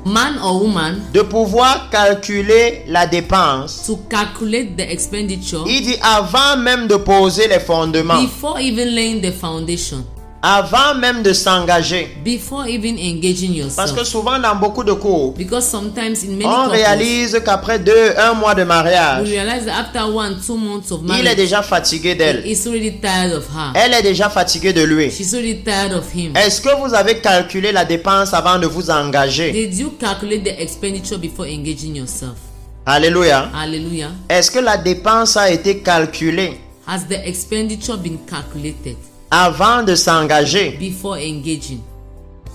man or woman, de pouvoir calculer la dépense. to calculate the expenditure Il dit avant même de poser les fondements, before even laying the foundation, avant même de s'engager. before even engaging Parce que yourself. souvent dans beaucoup de couples, Because sometimes in many on couples, réalise qu'après 1 mois de we mariage, realize that after 1-2 months of il est marriage, déjà fatigué d'elle. he's already tired of her. Elle est déjà fatiguée de lui. She's already tired of him. Est-ce que vous avez calculé la dépense avant de vous engager? Did you calculate the expenditure before engaging yourself? Alléluia. Hallelujah. Est-ce que la dépense a été calculée Has the expenditure been calculated avant de s'engager? before engaging?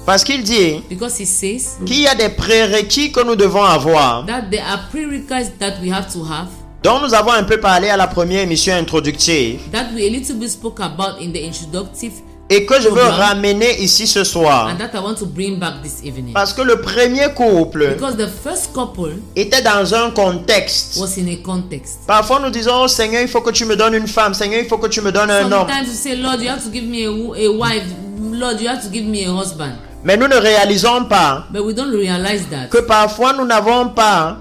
Parce qu'il dit Because he says qu'il y a des prérequis que nous devons avoir, that there are prerequisites that we have to have, dont nous avons un peu parlé à la première émission introductive, that we a little bit spoke about in the introductive, et que je veux Program. ramener ici ce soir. and that I want to bring back this evening. Parce que le premier couple Because the first couple était dans un contexte. was in a context. Parfois nous disons, oh Seigneur, il faut que tu me donnes une femme. Seigneur, il faut que tu me donnes un homme. Sometimes you say, Lord, you have to give me a wife. Lord, you have to give me a husband. Mais nous ne réalisons pas But we don't realize that que parfois nous n'avons pas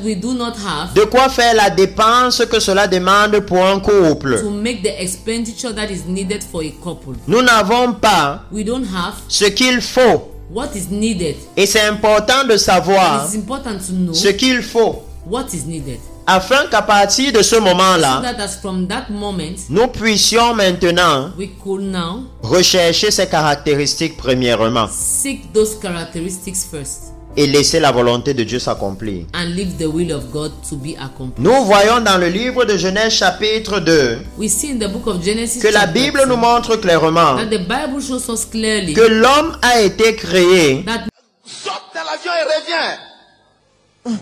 we do not have de quoi faire la dépense que cela demande pour un couple. to make the expenditure that is needed for a couple. Nous n'avons pas We don't have ce qu'il faut. what is needed. Et c'est important de savoir It is important to know ce qu'il faut what is needed. afin qu'à partir de ce So moment-là, that as from that moment, nous puissions maintenant we could now rechercher ces caractéristiques premièrement seek those characteristics first et laisser la volonté de Dieu s'accomplir. and leave the will of God to be accomplished. Nous voyons dans le livre de Genèse chapitre 2 We see in the book of Genesis que la chapter Bible 2 nous montre clairement that the Bible shows us clearly que l'homme a été créé that Saute dans l'avion et reviens.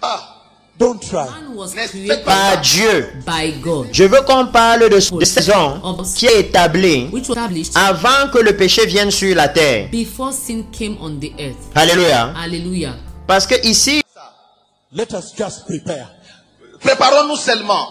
Ah, Don't try. man was N'est-ce created pas? par Dieu. by God, Je veux qu'on parle de saison qui est établie which was established avant que le péché vienne sur la terre. before sin came on the earth. Alléluia. Hallelujah. Parce que ici, Let us just prepare. préparons-nous seulement.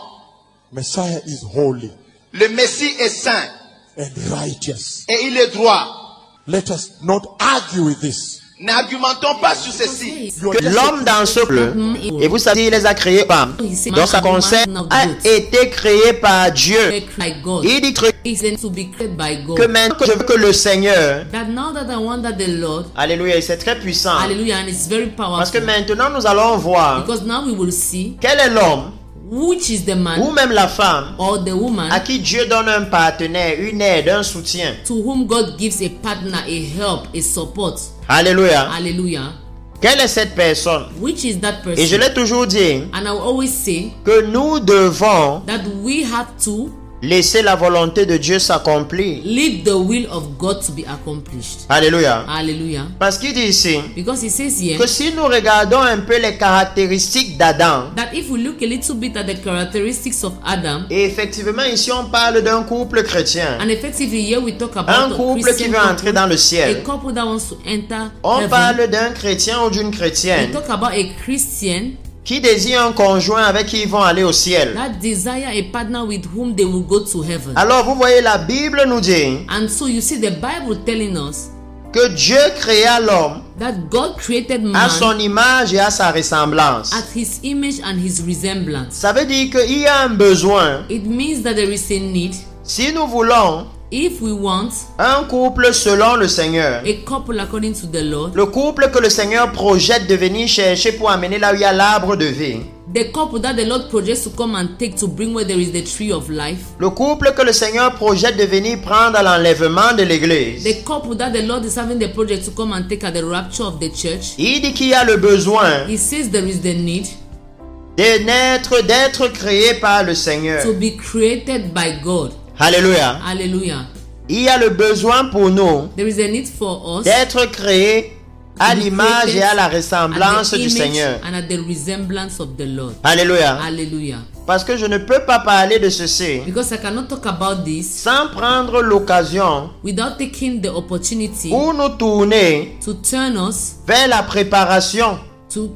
Messiah is holy Le Messie est saint and righteous. et il est droit. Let us not argue with this. N'argumentons pas sur ceci. que l'homme dans ce peuple, et vous savez, il les a créés par, donc ça concerne, a été créé par Dieu. By God. Il dit que It's then to be created by God. maintenant, je veux que le Seigneur, That now that I want that the Lord, alléluia, et c'est très puissant, hallelujah, and it's very parce que powerful. maintenant nous allons voir Because now we will see quel est l'homme, which is the ou man même la femme, or the à woman qui Dieu donne un partenaire, une aide, un soutien. to whom God gives a partner, a help, a support. Alléluia. Hallelujah. Quelle est cette personne? Which is that Et je person? l'ai toujours dit, And I will always say que nous devons that we have to laisser la volonté de Dieu s'accomplir. leave the will of God to be accomplished. Alléluia. Hallelujah. Parce qu'il dit ici Because he says here que si nous regardons un peu les caractéristiques d'Adam, that if we look a little bit at the characteristics of Adam, et effectivement ici on parle d'un couple chrétien, and effectively here we talk un about a couple qui Christian veut entrer dans couple, le a ciel. couple that wants to enter On heaven. parle d'un chrétien ou d'une We chrétienne talk about a Christian qui désire un conjoint avec qui ils vont aller au ciel. that desire a partner with whom they will go to heaven. Alors vous voyez, la Bible nous dit And so you see the Bible telling us que Dieu créa l'homme that God created à man son image et à sa ressemblance. at his image and his resemblance. Ça veut dire qu'il y a un besoin. It means that there is a need, Si nous voulons if we want un couple selon le Seigneur, a couple according to the Lord, le couple que le Seigneur projette de venir chercher pour amener là où il y a l'arbre de vie, the couple that the Lord projects to come and take to bring where there is the tree of life, le couple que le Seigneur projette de venir prendre à l'enlèvement de l'église, the couple that the Lord is having the project to come and take at the rapture of the church, il dit qu'il y a le besoin he says there is the need d'être créé par le Seigneur. to be created by God. Alléluia. Hallelujah. Il y a le besoin pour nous There is a need for us d'être créés à to be l'image created et à la at ressemblance the du image Seigneur. and at the resemblance of the Lord. Alléluia. Hallelujah. Parce que je ne peux pas parler de ceci Because I cannot talk about this sans prendre l'occasion without taking the opportunity pour nous tourner to turn us vers la préparation.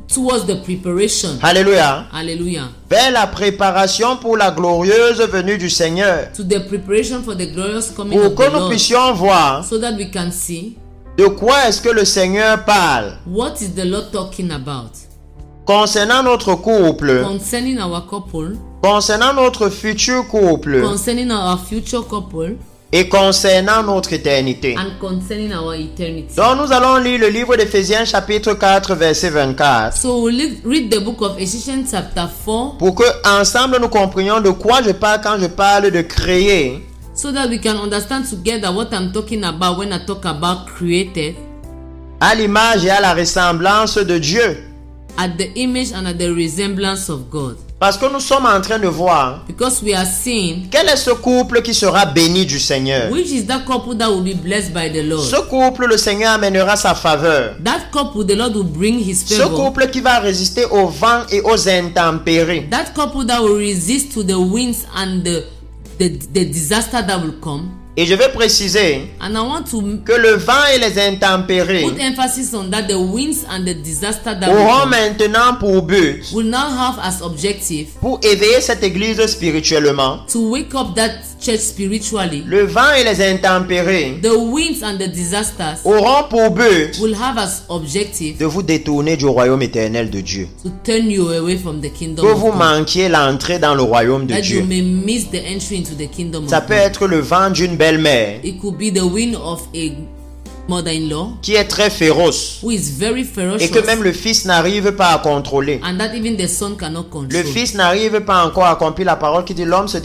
towards the preparation. Alléluia. Hallelujah. Vers la préparation pour la glorieuse venue du Seigneur. To the preparation for the glorious coming Pour of que the nous Lord. puissions voir So that we can see de quoi est-ce que le Seigneur parle what is the Lord talking about concernant notre couple, concerning our couple, concernant notre futur couple concerning our future couple, et concernant notre éternité. and concerning our eternity. Donc nous allons lire le livre d'Éphésiens chapitre 4 verset 24 So we'll read the book of Ephesians chapter 4 pour que ensemble nous comprenions de quoi je parle quand je parle de créer so that we can understand together what I'm talking about when I talk about created à l'image et à la ressemblance de Dieu. at the image and at the resemblance of God. Parce que nous sommes en train de voir Because we are seeing quel est ce couple qui sera béni du Seigneur. which is that couple that will be blessed by the Lord. Ce couple, le Seigneur amènera sa faveur. That couple, the Lord will bring His Ce favor. couple qui va résister au vent et aux intempéries. That couple that will resist to the winds and the disaster that will come. Et je vais préciser And I want to que le vent et les intempéries put emphasis on that the winds and the disaster that will auront come maintenant pour but will now have as objective pour éveiller cette église spirituellement. to wake up that church spiritually. Le vent et les intempéries The winds and the disasters auront pour but will have as objective de vous détourner du royaume éternel de Dieu. to turn you away from the kingdom Que of vous God. manquiez l'entrée dans le royaume de That you Dieu. may miss the entry into the kingdom Ça of peut God. être le vent d'une belle-mère It could be the wind of a mother-in-law qui est très féroce who is very ferocious et que même le fils n'arrive pas à contrôler. and that even the son cannot control. Le fils n'arrive pas encore à accomplir la parole qui dit l'homme se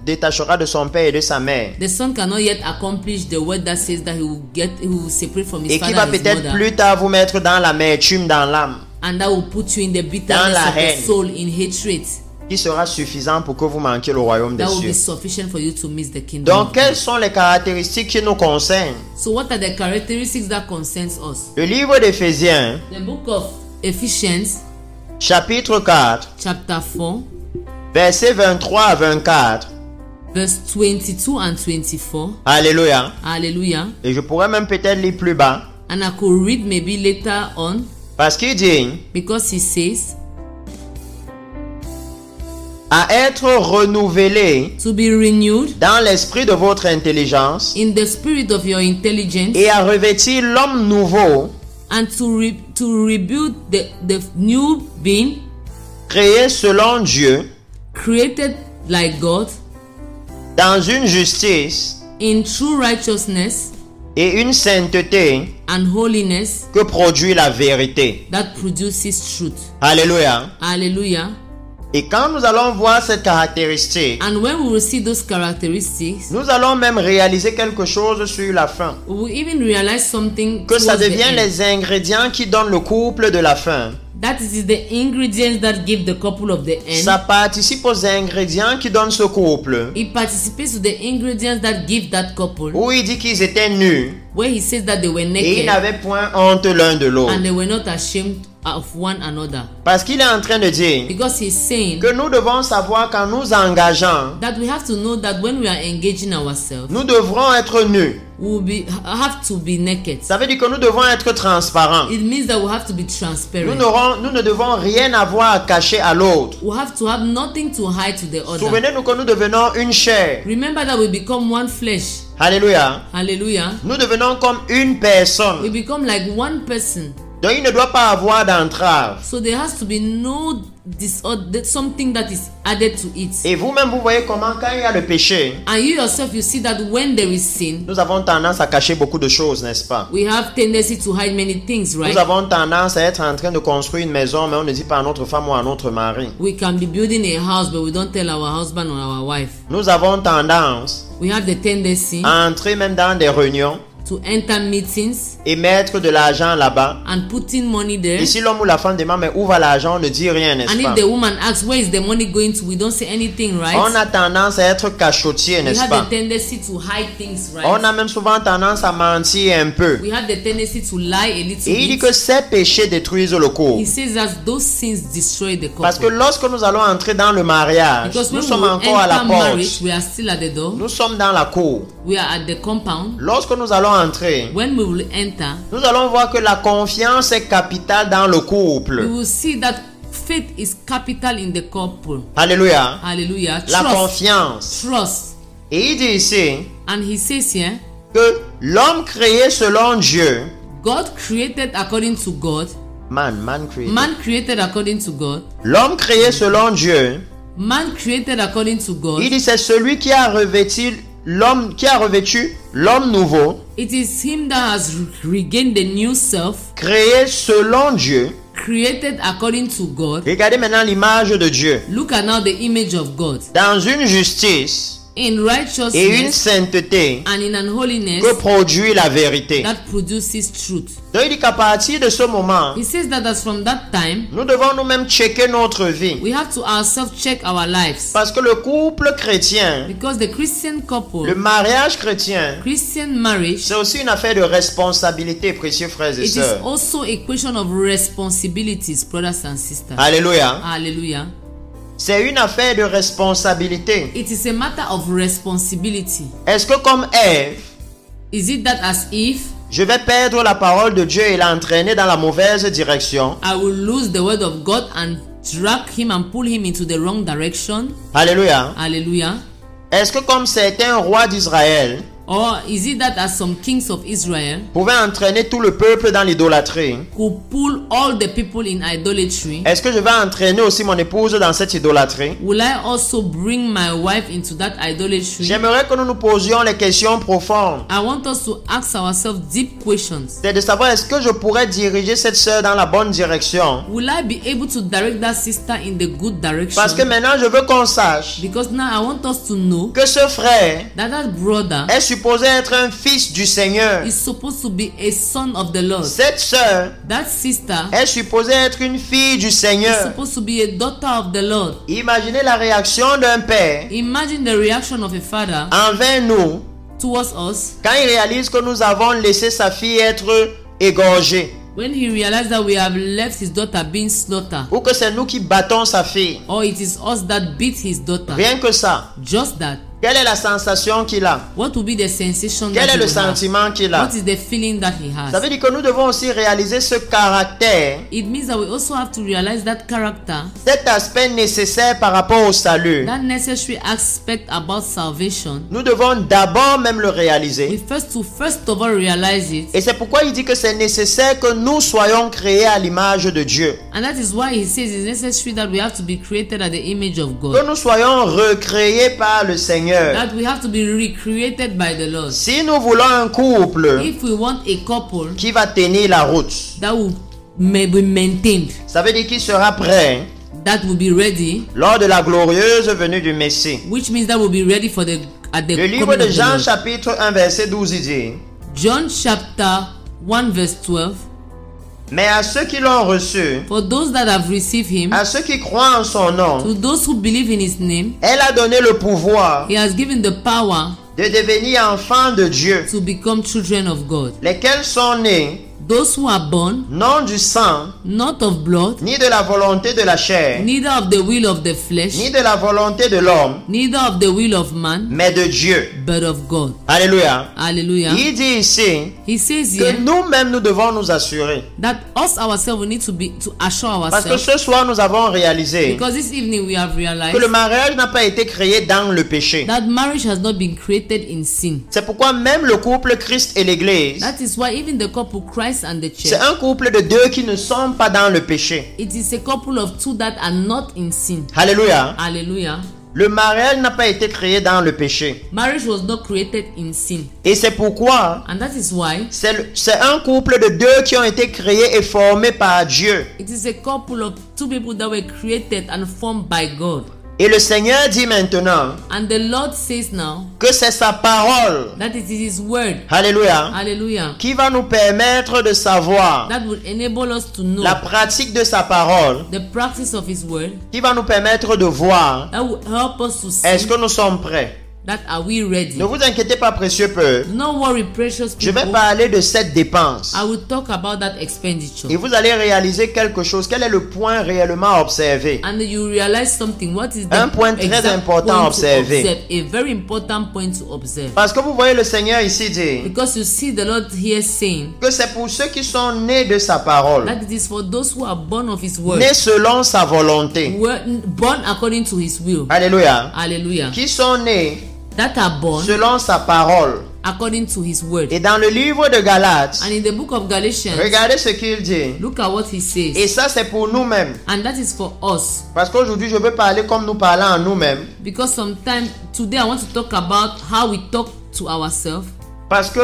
détachera de son père et de sa mère. The son cannot yet accomplish the word that says that he will separate from his Et qui father va and his peut-être mother, plus tard vous mettre dans l'amertume dans l'âme, and that will put you in the bitterness la of haine. the soul, in hatred. qui sera suffisant pour que vous manquiez le royaume des That will cieux. be sufficient for you to miss the kingdom. Donc, of quelles God. sont les caractéristiques qui nous concernent? So what are the characteristics that concerns us? Le livre d'Éphésiens, The book of Ephesians, chapitre 4, chapter 4, versets 23 à 24. verse 22 and 24. Alléluia. Hallelujah. Et je pourrais même peut-être lire plus bas. And I could read maybe later on, Parce qu'il dit, because he says, à être renouvelé to be renewed dans l'esprit de votre intelligence in the spirit of your intelligence, et à revêtir l'homme nouveau, and to rebuild the new being créé selon Dieu, created like God dans une justice in true righteousness et une sainteté and holiness que produit la vérité. that produces truth. Alléluia. Hallelujah. Et quand nous allons voir cette caractéristique, And when we will see those characteristics, nous allons même réaliser quelque chose sur la fin. we will even realize something Que ça towards the devient end. les ingrédients qui donnent le couple de la fin. That is the ingredients that give the couple of the end. Ça participe aux ingrédients qui donnent ce couple. It participates to the ingredients that give that couple, Où il dit qu'ils étaient nus where he says that they were et ils naked n'avaient point honte l'un de l'autre. and they were not ashamed of one another. Parce qu'il est en train de dire Because he's saying que nous devons savoir qu'en nous engageant, that we have to know that when we are engaging ourselves, nous devrons être nus. we will have to be naked. Ça veut dire que nous devons être transparents. It means that we have to be Nous transparent. nous ne devons rien avoir à cacher à l'autre. We have to have nothing to hide to the other. Souvenez-nous que nous devenons une chair. Remember that we become one flesh. Alléluia. Hallelujah. Nous devenons comme une We personne. become like one person. Donc il ne doit pas avoir d'entrave. So there has to be no something that is added to it. Et vous-même, vous voyez comment quand il y a le péché, And you yourself, you see that when there is sin, nous avons tendance à cacher beaucoup de choses, n'est-ce pas? we have tendency to hide many things, right? Nous avons tendance à être en train de construire une maison, mais on ne dit pas à notre femme ou à notre mari. We can be building a house, but we don't tell our husband or our wife. Nous avons tendance We have the tendency à entrer même dans des réunions to enter meetings et mettre de l'argent là-bas. and putting money there. Et si l'homme ou la femme demande mais où va l'argent, on ne dit rien, And n'est-ce if pas? the woman asks, where is the money going to? We don't say anything, right? On a tendance à être cachotier, We n'est-ce have pas? the tendency to hide things, right? On a même souvent tendance à mentir un peu. We have the tendency to lie a little Et il dit bit. que ces péchés détruisent le couple. He says that those sins destroy the Parce que couple. lorsque nous allons entrer dans le mariage, Because nous when sommes we encore à la enter marriage, porte. we are still at the door. Nous sommes dans la cour. We are at the compound. Lorsque nous allons entrer, When we will enter, nous allons voir que la confiance est capitale dans le we couple. will see that faith is capital in the couple. Alléluia. Hallelujah. La Trust. confiance. Trust. Et il dit ici And he says here, que l'homme créé selon Dieu, God created according to God. man créé. Man created according to God. L'homme créé selon Dieu, Man created according to God. il dit c'est celui qui a revêtu l'homme nouveau, It is him that has regained the new self, créé selon Dieu. created according to God. Regardez maintenant l'image de Dieu. Look at now the image of God. Dans une justice In et une righteousness sainteté and in unholiness que produit la vérité. that produces truth. Donc il dit qu'à partir de ce moment, He says that as from that time, nous devons nous-mêmes checker notre vie. we have to ourselves check our lives. Parce que le couple chrétien, Because the Christian le couple, mariage chrétien, Christian marriage, c'est aussi une affaire de responsabilité, précieux frères et it is sœurs. also a question of responsibilities, brothers and sisters. Alléluia. Hallelujah. C'est une affaire de responsabilité. It is a matter of responsibility. Est-ce que comme Ève, Is it that as if je vais perdre la parole de Dieu et l'entraîner dans la mauvaise direction? I will lose the word of God and drag him and pull him into the wrong direction? Alléluia. Hallelujah. Est-ce que comme certains rois d'Israël Or is it that as some kings of Israel pouvaient entraîner tout le peuple dans l'idolâtrie? could pull all the people in idolatry? Est-ce que je vais entraîner aussi mon épouse dans cette idolâtrie? Will I also bring my wife into that idolatry? J'aimerais que nous nous posions les questions profondes. I want us to ask ourselves deep questions. C'est de savoir est-ce que je pourrais diriger cette sœur dans la bonne direction? Will I be able to direct that sister in the good direction? Parce que maintenant je veux qu'on sache Because now I want us to know que ce frère that brother est supposé être un fils du Seigneur. is supposed to be a son of the Lord. Cette sœur That sister est supposée être une fille du is Seigneur. supposed to be a daughter of the Lord. Imaginez la réaction d'un père Imagine the reaction of a father envers nous towards us quand il réalise que nous avons laissé sa fille être égorgée when he realized that we have left his daughter being slaughtered, ou que c'est nous qui battons sa fille. or it is us that beat his daughter. Rien que ça. Just that. Quelle est la sensation qu'il a? What will be the sensation Quel that est he le will have? sentiment qu'il a? What is the feeling that he Ça has? veut dire que nous devons aussi réaliser ce caractère, It means that we also have to realize that character, cet aspect nécessaire par rapport au salut. that necessary aspect about salvation. Nous devons d'abord même le We réaliser. first of all realize it, Et c'est pourquoi il dit que c'est nécessaire que nous soyons créés à l'image de Dieu. and that is why he says it's necessary that we have to be created at the image of Que God, nous soyons recréés par le Seigneur. that we have to be recreated by the Lord. Si nous voulons un couple If we want a couple qui va tenir la route, that will may be maintained, ça veut dire qu'il sera prêt that will be ready, lors de la glorieuse venue du Messie. which means that will be ready for the at the Le livre coming de of the Jean Lord. chapitre 1 verset 12 il dit: John chapter 1 verse 12. mais à ceux qui l'ont reçu, For those that have received him, à ceux qui croient en son nom, to those who believe in his name, elle a donné le pouvoir he has given the power de devenir enfants de Dieu, to become children of God. lesquels sont nés Those who are born non du sang, not of blood, ni de la volonté de la chair, neither of the will of the flesh, ni de la volonté de l'homme, neither of the will of man, mais de Dieu. but of God. Alléluia. Hallelujah. Il dit ici He says que here nous-mêmes nous devons nous assurer. that us ourselves we need to assure Parce que ourselves, ce soir nous avons réalisé because this evening we have que realized le mariage n'a pas été créé dans le péché. that marriage has not been created in sin. C'est pourquoi même le couple Christ et l'Église, That is why even the couple Christ and the c'est church, un couple de deux qui ne sont pas dans le péché. it is a couple of two that are not in sin. Alléluia. Hallelujah. Le mariage n'a pas été créé dans le péché. Marriage was not created in sin, Et c'est pourquoi and that is why c'est un couple de deux qui ont été créés et formés par Dieu. it is a couple of two people that were created and formed by God. Et le Seigneur dit maintenant And the Lord says now que c'est sa parole, that it is His word. alléluia, Hallelujah. qui va nous permettre de savoir That will enable us to know la pratique de sa parole, the practice of His word. qui va nous permettre de voir That will help us to est-ce see que nous sommes prêts. that are we ready. Ne vous inquiétez pas, précieux peuple. Do not worry, precious Je vais people. parler de cette dépense. I will talk about that expenditure. Et vous allez réaliser quelque chose. Quel est le point réellement à observer? And you realize something. What is the Un point très exact important à point to observer. observe? A very important point to observe. Parce que vous voyez le Seigneur ici dire Because you see the Lord here saying que c'est pour ceux qui sont nés de sa parole, that it is for those who are born of His word, nés selon sa volonté. were born according to His will. Alléluia. Hallelujah. Qui sont nés That are born selon sa parole. according to His word. Et dans le livre de Galates, And in the book of Galatians, regardez ce qu'il dit. look at what He says. Et ça, c'est pour nous-mêmes. And that is for us. Parce qu'aujourd'hui, je veux parler comme nous parlons à nous-mêmes. Because sometimes today I want to talk about how we talk to ourselves, Parce que,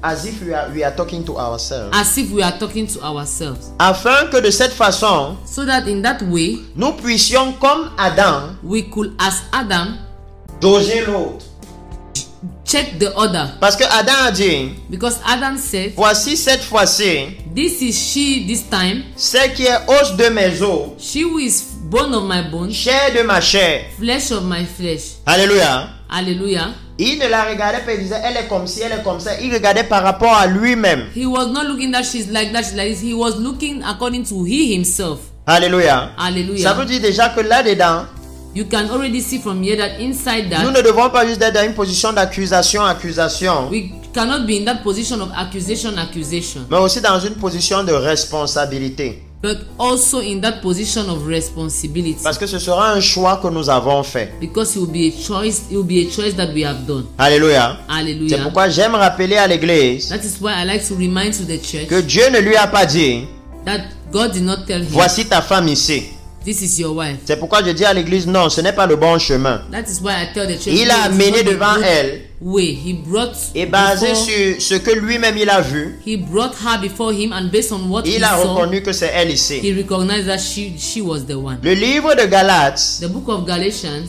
as if we are talking to ourselves. as if we are talking to ourselves. Afin que de cette façon, So that in that way, nous puissions, comme Adam, we could, as Adam, doser l'autre. check the other. Parce que Adam a dit, Because Adam said, voici cette fois-ci, this is she this time, celle qui est os de mes os, she who is bone of my bones, chair de ma chair. flesh of my flesh. Alléluia. Hallelujah. Il ne la regardait pas, il disait, elle est comme ci, elle est comme ça. Il regardait par rapport à lui-même. He was not looking that she's like that, she's like this. He was looking according to he himself. Alléluia. Hallelujah. Ça veut dire déjà que là-dedans, You can already see from here that inside nous that ne devons pas juste être dans une position d'accusation, we cannot be in that position of accusation, mais aussi dans une position de responsabilité. but also in that position of responsibility. Parce que ce sera un choix que nous avons fait. Because it will be a choice that we have done. Alléluia. C'est Hallelujah. pourquoi j'aime rappeler à l'église That is why I like to remind to the church que Dieu ne lui a pas dit, that God did not tell him, voici ta femme ici. this is your wife. C'est pourquoi je dis à l'église, non, ce n'est pas le bon chemin. That is why I tell the church, Il no, a it's amené not the devant good elle way. He brought et basé before- sur ce que lui-même il a vu, he brought her before him, and based on what he il a saw, reconnu que c'est elle ici. he recognized that she was the one. Le livre de Galates, The book of Galatians,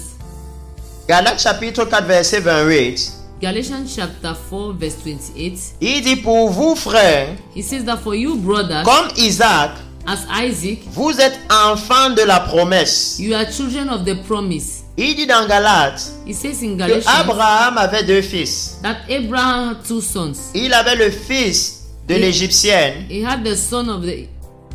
Galates chapitre 4 verset 28, Galatians chapter 4 verse 28, il dit pour vous frères, he says that for you brothers, comme Isaac, as Isaac, vous êtes enfants de la promesse. you are children of the promise. Il dit dans Galates He says in que Galatians Abraham avait deux fils. that Abraham had two sons. Il avait le fils de l'Égyptienne He had the son of the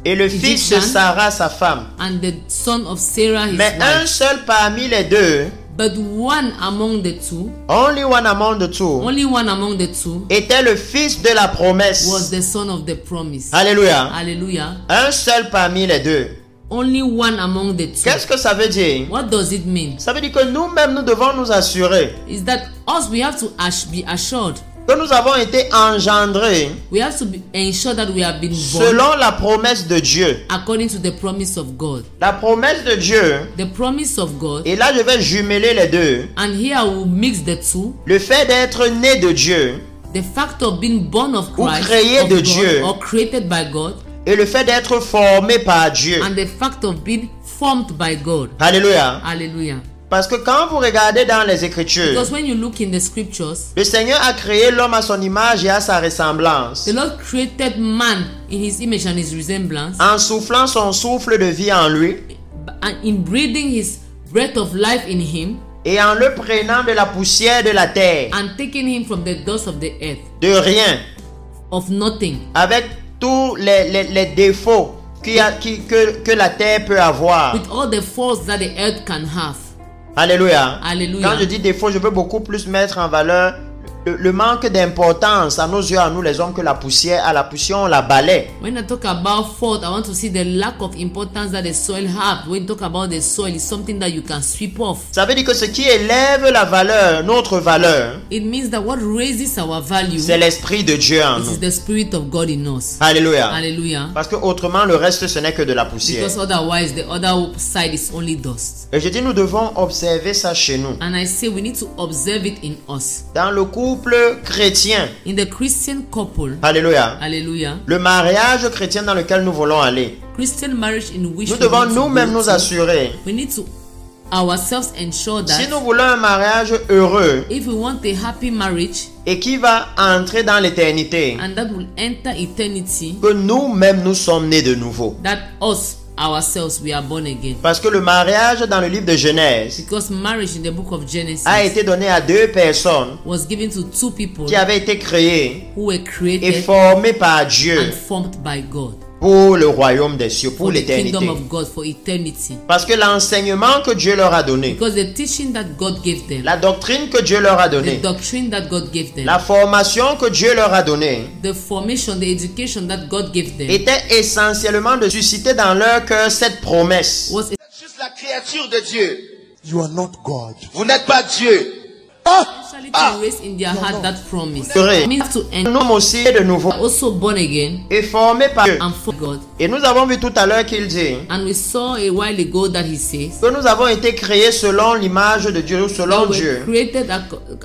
et le fils de Egyptian Sarah, sa femme. and the son of Sarah his Mais un wife. seul parmi les deux, But one among the two, only one among the two, only one among the two, était le fils de la promesse. was the son of the promise. Alléluia. Hallelujah. Un seul parmi les deux. Only one among the two. Qu'est-ce que ça veut dire? What does it mean? Ça veut dire que nous-mêmes, nous devons nous assurer Is that us, we have to be assured. que nous avons été engendrés We have to ensure that we have been born selon la promesse de Dieu. according to the promise of God. La promesse de Dieu, The promise of God, et là je vais jumeler les deux. and here I will mix the two. Le fait d'être né de Dieu The fact of being born of Ou Christ, créé of de God, Dieu. or created by God, et le fait d'être formé par Dieu. and the fact of being formed by God. Alléluia. Hallelujah. Parce que quand vous regardez dans les Écritures, Because when you look in the scriptures, le Seigneur a créé l'homme à son image et à sa ressemblance, the Lord created man in his image and his resemblance, en soufflant son souffle de vie en lui and in breathing his breath of life in him, et en le prenant de la poussière de la terre, and taking him from the dust of the earth, de rien, of nothing, avec tous les défauts que la terre peut avoir. with all the faults that the earth can have. Alléluia. Hallelujah. Quand je dis défaut, je veux beaucoup plus mettre en valeur le manque d'importance à nos yeux, à nous les hommes, que la poussière. À la poussière, on la balaie. When I talk about fault, I want to see the lack of importance that the soil have. When you talk about the soil, it's something that you can sweep off. Ça veut dire que ce qui élève la valeur, notre valeur, It means that what raises our value c'est l'Esprit de Dieu en is nous. the Spirit of God in us. Alléluia. Hallelujah. Parce que autrement, le reste, ce n'est que de la poussière. Because otherwise, the other side is only dust. Et je dis, nous devons observer ça chez nous. And I say we need to observe it in us. Dans le couple chrétien, In the Christian couple, alléluia, hallelujah, le mariage chrétien dans lequel nous voulons aller, Christian marriage in which nous we devons need to nous-mêmes go nous to, assurer we need to ourselves ensure Si that nous voulons un mariage heureux if we want a happy marriage et qui va entrer dans l'éternité, and that will enter eternity, que nous-mêmes nous sommes nés de nouveau. that us ourselves we are born again. Parce que le mariage dans le livre de Genèse Because marriage in the book of Genesis a été donné à deux personnes was given to two people qui avaient été créées who were et created formées par Dieu and formed by God pour le royaume des cieux, pour for the kingdom l'éternité. of God, for eternity. Parce que l'enseignement que Dieu leur a donné, Because the teaching that God gave them, la doctrine que Dieu leur a the donnée, doctrine that God gave them, la formation que Dieu leur a donnée, the formation, the education that God gave them était essentiellement de susciter dans leur cœur cette promesse. was Vous êtes juste la créature de Dieu. You are not God. Vous n'êtes pas Dieu. essentially to raise in their heart that promise. Vrai. It means to enter Nous aussi de nouveau also born again et formés par Dieu. and for God. Et nous avons vu tout à l'heure qu'il dit And we saw a while ago that he says que nous avons été créés selon l'image de Dieu, selon that we're Dieu, created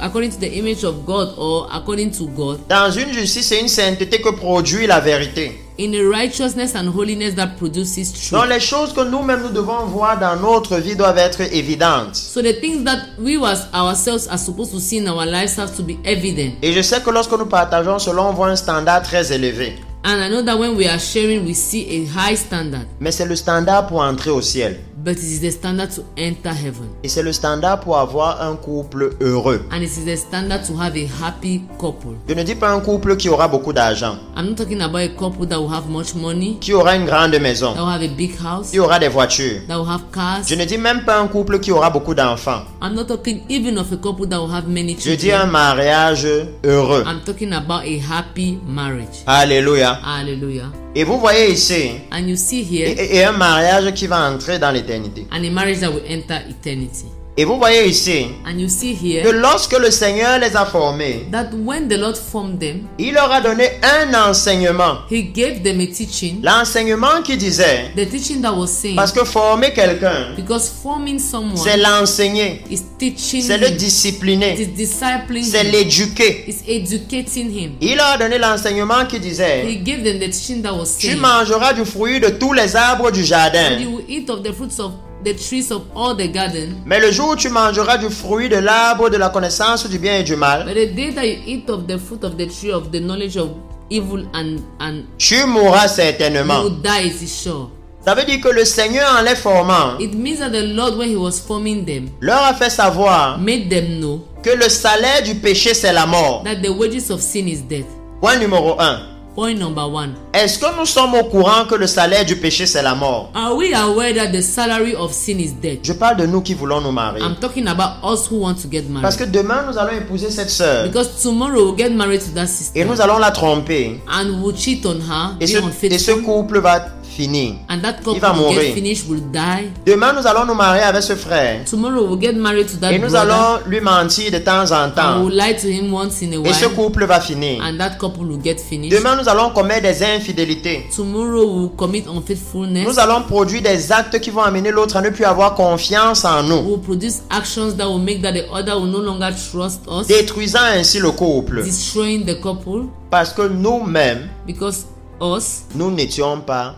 according to the image of God or according to God dans une justice et une sainteté que produit la vérité. in a righteousness and holiness that produces Donc truth. les choses que nous-mêmes nous devons voir dans notre vie doivent être évidentes. So the things that we ourselves are supposed to see in our lives have to be evident. Et je sais que lorsque nous partageons cela, on voit un standard très élevé. And I know that when we are sharing, we see a high standard. Mais c'est le standard pour entrer au ciel. But it is the standard to enter heaven. Et c'est le standard pour avoir un couple heureux. And it is the standard to have a happy couple. Je ne dis pas un couple qui aura beaucoup d'argent, I'm not talking about a couple that will have much money, qui aura une grande maison, that will have a big house, qui aura des voitures. that will have cars. Je ne dis même pas un couple qui aura beaucoup d'enfants. I'm not talking even of a couple that will have many Je dis un children. mariage heureux. I'm talking about a happy marriage. Alléluia. Hallelujah. Et vous voyez ici, And you see here, et un mariage qui va entrer dans l'éternité. and a marriage that will enter eternity. Et vous voyez ici, And you see que here lorsque le Seigneur les a formés, that when the Lord formed them, il leur a donné un enseignement. He gave them a teaching. L'enseignement qui disait, The teaching that was saying, parce que former quelqu'un, because forming c'est someone l'enseigner, is teaching c'est le him, it discipliner, is discipling c'est him, l'éduquer. it's educating him. Il leur a donné l'enseignement qui disait, He gave them the teaching that was tu saying, mangeras du fruit de tous les arbres du and jardin. you will eat of the fruits of the trees of all the garden. Mais le jour où tu mangeras du fruit de l'arbre de la connaissance du bien et du mal, But the day that you eat of the fruit of the tree of the knowledge of evil and tu mourras you certainement. will die, it is sure. Ça veut dire que le Seigneur, en les formant, It means that the Lord, when He was forming them, leur a fait savoir made them know que le salaire du péché, c'est la mort. that the wages of sin is death. Point numéro 1. Point number one. Est-ce que nous sommes au courant que le salaire du péché, c'est la mort? Are we aware that the salary of sin is death? Je parle de nous qui voulons nous marier. I'm talking about us who want to get married. Parce que demain, nous allons épouser cette sœur. Because tomorrow we'll get married to that sister. Et nous allons la tromper. And we'll cheat on her, Et be ce unfaithful. couple va finir. And that il couple va will mourir. get finished, will die. Demain, nous allons nous marier avec ce frère. Tomorrow we'll get married to that Et nous brother. allons lui mentir de temps en And temps. we'll lie to him once in a Et ce while. couple va finir. And that couple will get finished. Demain, nous allons commettre des infidélités. Tomorrow we'll commit unfaithfulness. Nous allons produire des actes qui vont amener l'autre à ne plus avoir confiance en nous, We'll produce actions that will make that the other will no longer trust us, détruisant ainsi le couple. destroying the couple, Parce que nous-mêmes, because us, nous n'étions pas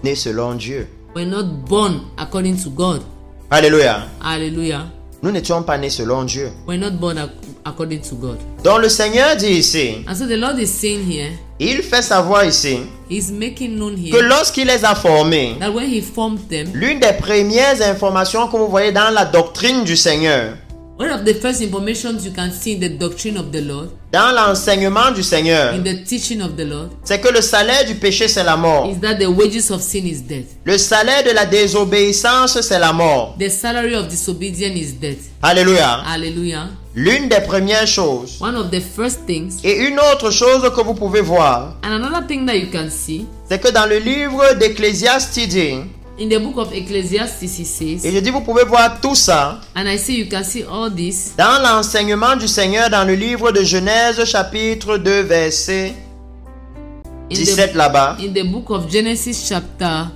nés selon Dieu. we're not born according to God. Alléluia. Hallelujah. Nous n'étions pas nés selon Dieu. We're not born according to God. Donc le Seigneur dit ici, And so the Lord is saying here, il fait savoir ici, He's making known que here lorsqu'il les a formés, that when He formed them, l'une des premières informations que vous voyez dans la doctrine du Seigneur, one of the first informations you can see in the doctrine of the Lord, dans l'enseignement du Seigneur, in the teaching of the Lord, c'est que le salaire du péché, c'est la mort. is that the wages of sin is death. Le salaire de la désobéissance, c'est la mort. The salary of disobedience is death. Alléluia. Hallelujah. L'une des premières choses. One of the first things, Et une autre chose que vous pouvez voir, and another thing that you can see, c'est que dans le livre d'Ecclésiaste, il dit, in the book of Ecclesiastes, he et says, je dis, vous pouvez voir tout ça and I say you can see all this dans l'enseignement du Seigneur dans le livre de Genèse, chapitre 2, verset in 17 là-bas. in the book of Genesis chapter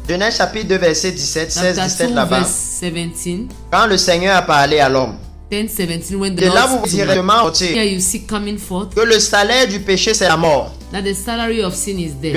Genèse, chapitre 2, verset 17, 16, chapter 17 2 là-bas. verse 17, Quand le Seigneur a parlé à l'homme. 10, 17, when the Et là, Lord vous spoke to man. directement Here dire you see coming forth que le salaire du péché, c'est la mort. that the salary of sin is death.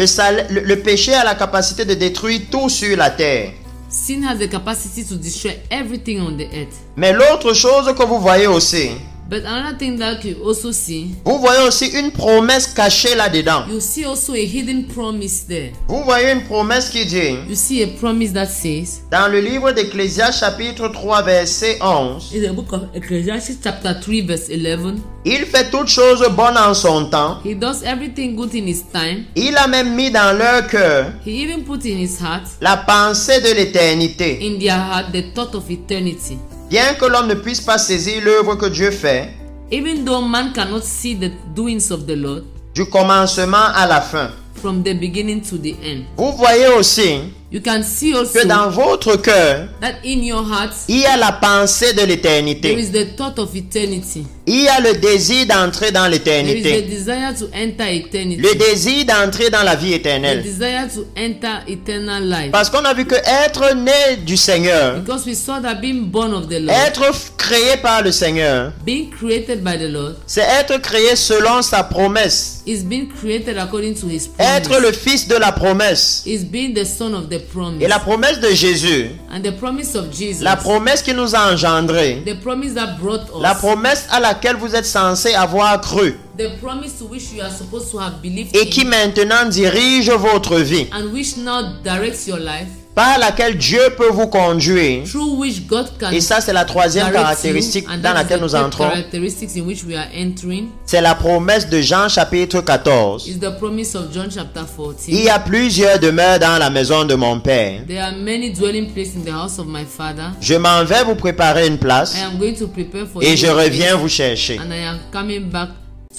Le péché a la capacité de détruire tout sur la terre. Sin has the capacity to destroy everything on the earth. Mais l'autre chose que vous voyez aussi, But another thing that you also see, vous voyez aussi une promesse cachée là-dedans. you see also a hidden promise there. Vous voyez une promesse qui dit, You see a promise that says, dans le livre d'Ecclésiaste chapitre 3 verset 11, in the book of Ecclesiastes chapter 3 verse 11, il fait toutes choses bonnes en son temps. he does everything good in his time. Il a même mis dans leur cœur He even put in his heart, la pensée de l'éternité. in their heart, the thought of eternity. Bien que l'homme ne puisse pas saisir l'œuvre que Dieu fait, Even though man cannot see the doings of the Lord du commencement à la fin. from the beginning to the end, Vous voyez aussi you can see also que dans votre cœur, that in your heart il y a la pensée de there l'éternité. is the thought of eternity. Il y a le désir d'entrer dans There is the l'éternité. desire to enter eternity. Le désir d'entrer dans la vie The éternelle. desire to enter eternal life. Parce qu'on a vu que être né du Seigneur, Because we saw that being born of the Lord, être créé par le Seigneur, being created by the Lord, c'est être créé selon sa promesse. is being created according to his Être promise. le fils de la promesse. Is being the son of the promise. Et la promesse de Jésus, And the promise of Jesus, la promesse qui nous a engendrés, the promise that brought la us, promesse à laquelle vous êtes censés avoir cru the promise to which you are supposed to have believed et qui in, maintenant dirige votre vie, and which now directs your life, par laquelle Dieu peut vous conduire. through which God can Et ça, c'est la troisième direct caractéristique you, and dans that is laquelle the nous third entrons. characteristics in which we are entering, C'est la promesse de Jean chapitre 14. is the promise of John chapter 14. Il y a plusieurs demeures dans la maison de mon Père. There are many dwelling places in the house of my Father. Je m'en vais vous préparer une place I am going to prepare for et you je a reviens place, vous chercher. and I am coming back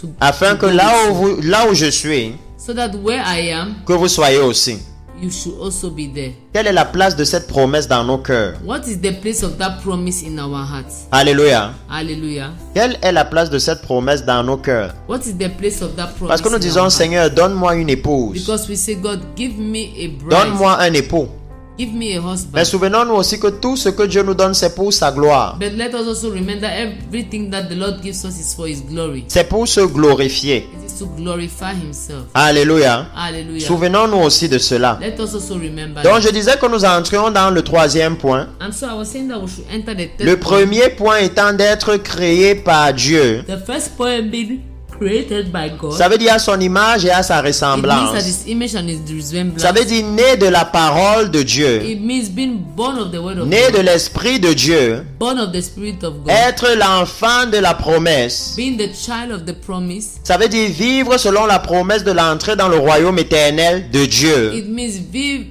to Afin que go with you, là où je suis, so that where I am, que vous soyez aussi. you should also be there. Quelle est la place de cette promesse dans nos cœurs? What is the place of that promise in our hearts? Alléluia. Hallelujah. Quelle est la place de cette promesse dans nos cœurs? What is the place of that promise? Parce que nous in disons, our heart? Seigneur, donne-moi une épouse. Because we say, God, give me a bride. Donne-moi un époux. Give me a husband. Mais souvenons-nous aussi que tout ce que Dieu nous donne, c'est pour sa gloire. But let us also remember everything that the Lord gives us is for His glory. C'est pour se glorifier. It is to glorify Himself. Alléluia. Hallelujah. Souvenons-nous aussi de cela. Let us also remember Donc that. je disais que nous entrions dans le troisième point. And so I was saying that we should enter the third Le point. premier point étant d'être créé par Dieu. The first point being created by God. Ça veut dire à son image et à sa It means ressemblance. that His image and His resemblance. Ça veut dire né de la parole de Dieu. It means being born of the Word of Né de God. l'Esprit de Dieu. Born of the Spirit of God. Être l'enfant de la promesse. Being the child of the promise. Ça veut dire vivre selon la promesse de l'entrée dans le royaume éternel de Dieu. It means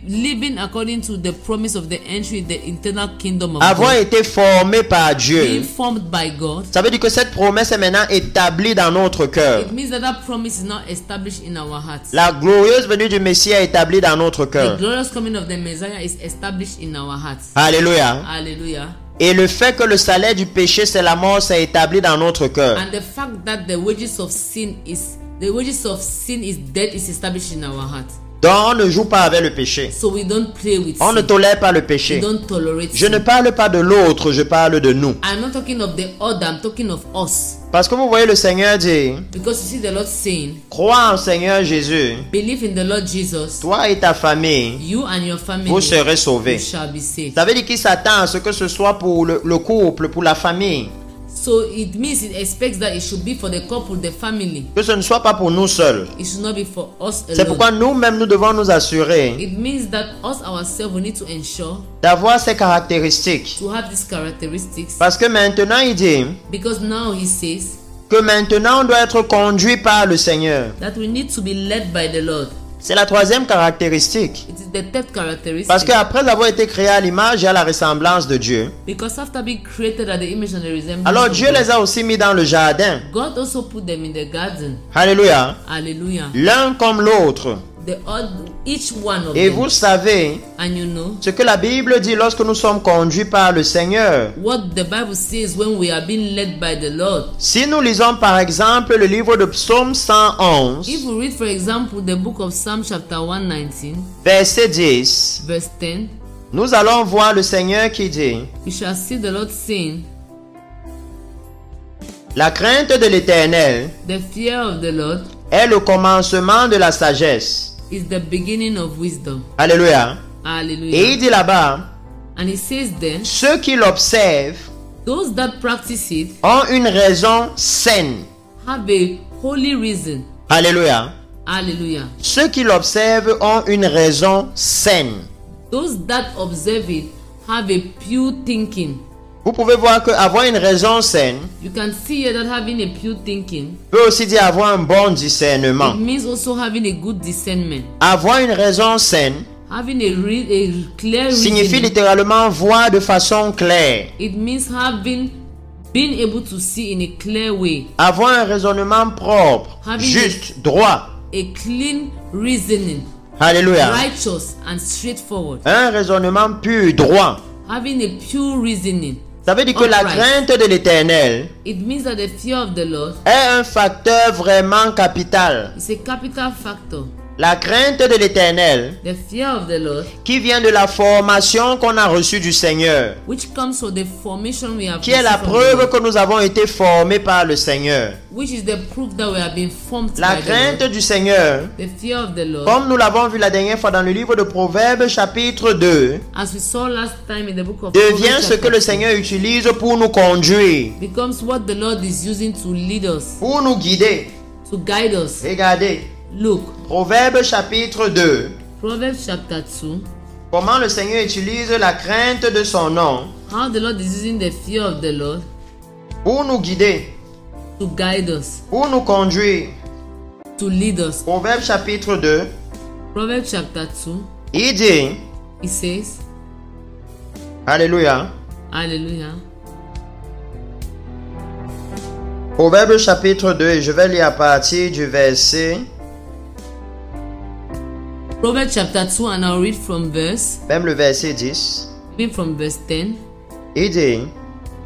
living according to the promise of the entry in the eternal kingdom of Avoir God. été formé par Being Dieu. formed by God. Ça veut dire que cette promesse est maintenant établie dans notre cœur. It means that that promise is now established in our hearts. La glorieuse venue du Messie est établie dans notre The cœur. glorious coming of the Messiah is established in our hearts. Alléluia. Hallelujah. Et le fait que le salaire du péché c'est la mort, c'est établi dans notre cœur. And the fact that the wages of sin is death is established in our hearts. Donc on ne joue pas avec le péché. So we don't play with On ne sin. tolère pas le We péché. don't tolerate Je sin. ne parle pas de l'autre, je parle de nous. I'm not talking of the other, I'm talking of us. Parce que vous voyez le Seigneur dire, Because you see the Lord saying, crois en Seigneur Jésus, believe in the Lord Jesus, toi et ta famille, you and your family vous serez you sauvés. shall be saved. Ça veut dire qu'il s'attend à ce que ce soit pour le couple, pour la famille. So it means it expects that it should be for the couple, the family. Que ce ne soit pas pour nous seuls. It should not be for us C'est pourquoi alone. nous-mêmes, nous devons nous assurer It means that us ourselves, we need to ensure d'avoir ces caractéristiques. to have these characteristics. Parce que maintenant, il dit Because now he says que maintenant, on doit être conduit par le Seigneur. that we need to be led by the Lord. C'est la troisième caractéristique. It is the third characteristic. Parce qu'après avoir été créé à l'image et à la ressemblance de Dieu, Because after being created at the image and the resemblance alors of Dieu God, les a aussi mis dans le jardin. God also put them in the garden. Alléluia. Hallelujah. L'un comme l'autre. Each one of Et them. vous savez And you know ce que la Bible dit lorsque nous sommes conduits par le Seigneur. what the Bible says when we are being led by the Lord. Si nous lisons par exemple le livre de Psaume 111, If we read, for example, the book of Psalm chapter 119, verset 10, verse 10, nous allons voir le Seigneur qui dit, we shall see the Lord saying, la crainte de l'Éternel the fear of the Lord est le commencement de la sagesse. is the beginning of wisdom. Alléluia. Et Hallelujah. il dit là-bas, And he says then, ceux qui l'observent those that practice it ont une raison saine. have a holy reason. Alléluia. Hallelujah. Ceux qui l'observent ont une raison saine. Those that observe it have a pure thinking. Vous pouvez voir qu'avoir une raison saine You can see here that having a pure thinking, peut aussi dire avoir un bon discernement. it means also having a good discernment. Avoir une raison saine Having a clear signifie reasoning, littéralement voir de façon claire. it means being able to see in a clear way. Avoir un raisonnement propre, Having juste, droit. A clean reasoning, Alléluia. righteous and straightforward. Un raisonnement pur, droit. Having a pure reasoning. Ça veut dire que la Upright. crainte de l'Éternel It means that the fear of the Lord est un facteur vraiment capital. is a capital factor. La crainte de l'Éternel The fear of the Lord, qui vient de la formation qu'on a reçue du Seigneur, which comes from the formation we have qui est la received from the preuve Lord, que nous avons été formés par le Seigneur. which is the proof that we have been formed La by the crainte Lord. du Seigneur, The fear of the Lord, comme nous l'avons vu la dernière fois dans le livre de Proverbes chapitre 2, as we saw last time in the book of devient Proverbs ce que le chapter Seigneur utilise pour nous conduire, 2, becomes what the Lord is using to lead us, pour nous guider. to guide us. Regardez, Look, Proverbes chapitre 2, Proverbs chapter 2, comment le Seigneur utilise la crainte de son nom how the Lord is using the fear of the Lord pour nous guider, to guide us, pour nous conduire. to lead us. Proverbes chapitre 2, Proverbs chapter 2, il dit, it says, Alléluia, Hallelujah. Proverbes chapitre 2, et je vais lire à partir du verset, Proverbs chapter 2, and I'll read from verse, même le verset 10, even from verse 10. il dit,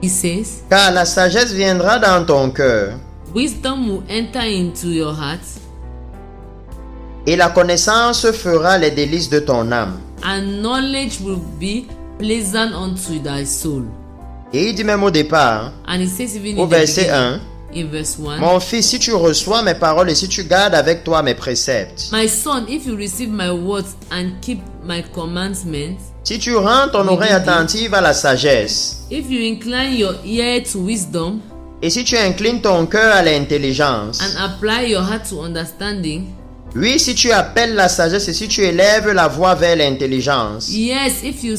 It says, car la sagesse viendra dans ton cœur, wisdom will enter into your heart, et la connaissance fera les délices de ton âme. and knowledge will be pleasant unto thy soul. Et il dit même au départ, And it says even au in the verset beginning, 1, in verse 1, mon fils, si tu reçois mes paroles et si tu gardes avec toi mes préceptes, my son, if you receive my words and keep my commandments, si tu rends ton oreille attentive à la sagesse, if you incline your ear to wisdom et si tu inclines ton cœur à l'intelligence, and apply your heart to understanding, oui, si tu appelles la sagesse et si tu élèves la voix vers l'intelligence, yes, if you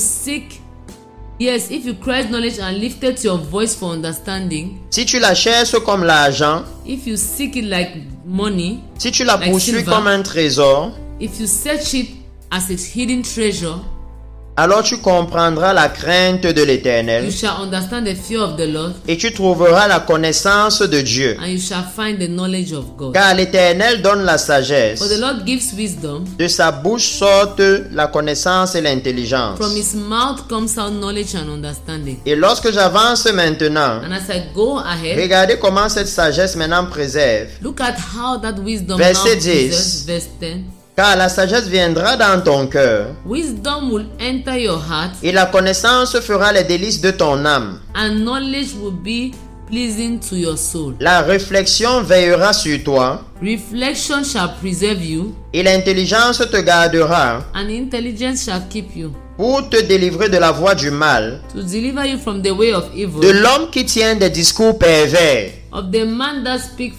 cry knowledge and lifted your voice for understanding, si tu la cherches comme l'argent, if you seek it like money, si tu la like poursuis silver, comme un trésor, if you search it as its hidden treasure, alors tu comprendras la crainte de you l'Éternel shall understand the fear of the Lord, et tu trouveras la connaissance de Dieu. and you shall find the knowledge of God. Car l'Éternel donne la For the sagesse, Lord gives wisdom, de sa bouche sortent la connaissance et l'intelligence. from his mouth comes out knowledge and understanding. Et lorsque j'avance maintenant, And as I go ahead, regardez comment cette sagesse maintenant préserve. look at how that wisdom Verset now 10. preserves. Verse 10. Car la sagesse viendra dans ton cœur, Wisdom will enter your heart, et la connaissance fera les délices de ton âme. and knowledge will be pleasing to your soul. La réflexion veillera sur toi, Reflection shall preserve you, et l'intelligence te gardera and intelligence shall keep you, pour te délivrer de la voie du mal, to deliver you from the way of evil, de l'homme qui tient des discours pervers. of the man that speaketh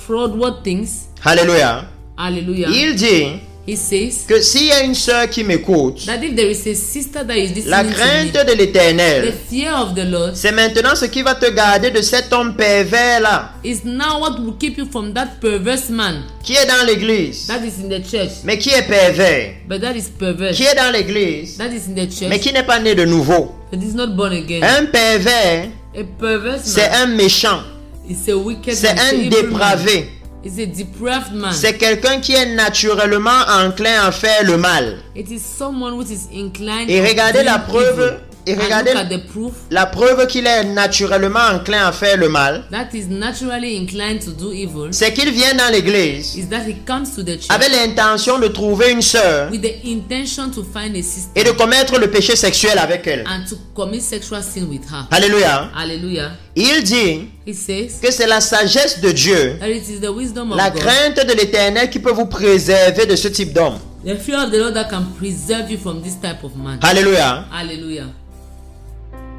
fraudulent things. Alléluia. Hallelujah. Il dit He says que s'il y a une sœur qui m'écoute, that if there is a sister that is la listening crainte to me, de the l'Éternel, fear of the Lord c'est maintenant ce qui va te garder de cet homme pervers-là, is now what will keep you from that perverse man qui est dans l'église, that is in the church, mais qui est pervers, but that is perverse, qui est dans l'église, that is in the church, mais qui n'est pas né de nouveau. but is not born again. Un pervers, A perverse c'est man un méchant, is a wicked c'est man, un it's a evil man. dépravé, It's a depraved man. c'est quelqu'un qui est naturellement enclin à faire le mal. It is someone which is inclined Et to regardez doing la preuve, evil. et And regardez look at the proof la preuve qu'il est naturellement enclin à faire le mal, that is naturally inclined to do evil c'est qu'il vient dans l'église is that he comes to the church avec l'intention de trouver une sœur with the intention to find a sister et de commettre le péché sexuel avec elle. and to commit sexual sin with her. Alléluia. Hallelujah. Il dit He says que c'est la sagesse de Dieu, that it is the wisdom of la God, crainte de l'Éternel qui peut vous préserver de ce type d'homme. The fear of the Lord that can preserve you from this type of man. Alléluia. Hallelujah.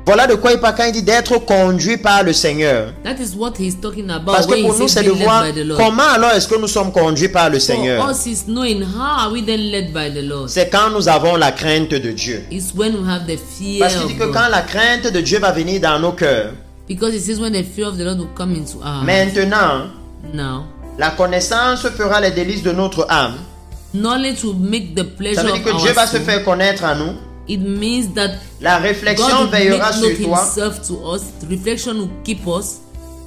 Voilà de quoi il parle quand il dit d'être conduit par le Seigneur. That is what he's talking about. Parce que when pour he nous, says c'est de being led voir by the Lord. comment alors est-ce que nous sommes conduits par le Seigneur. For us is knowing how are we then led by the Lord. C'est quand nous avons la crainte de Dieu. It's when we have the fear Parce qu'il dit of que God. quand la crainte de Dieu va venir dans nos cœurs, Because it says when the fear of the Lord will come into our heart. maintenant, Now, la connaissance fera les délices de notre âme. knowledge will make the pleasure Ça veut of dire que our Dieu va se soul. faire connaître à nous. It means that La réflexion God will veillera make known sur toi. himself to us. Reflection will keep us.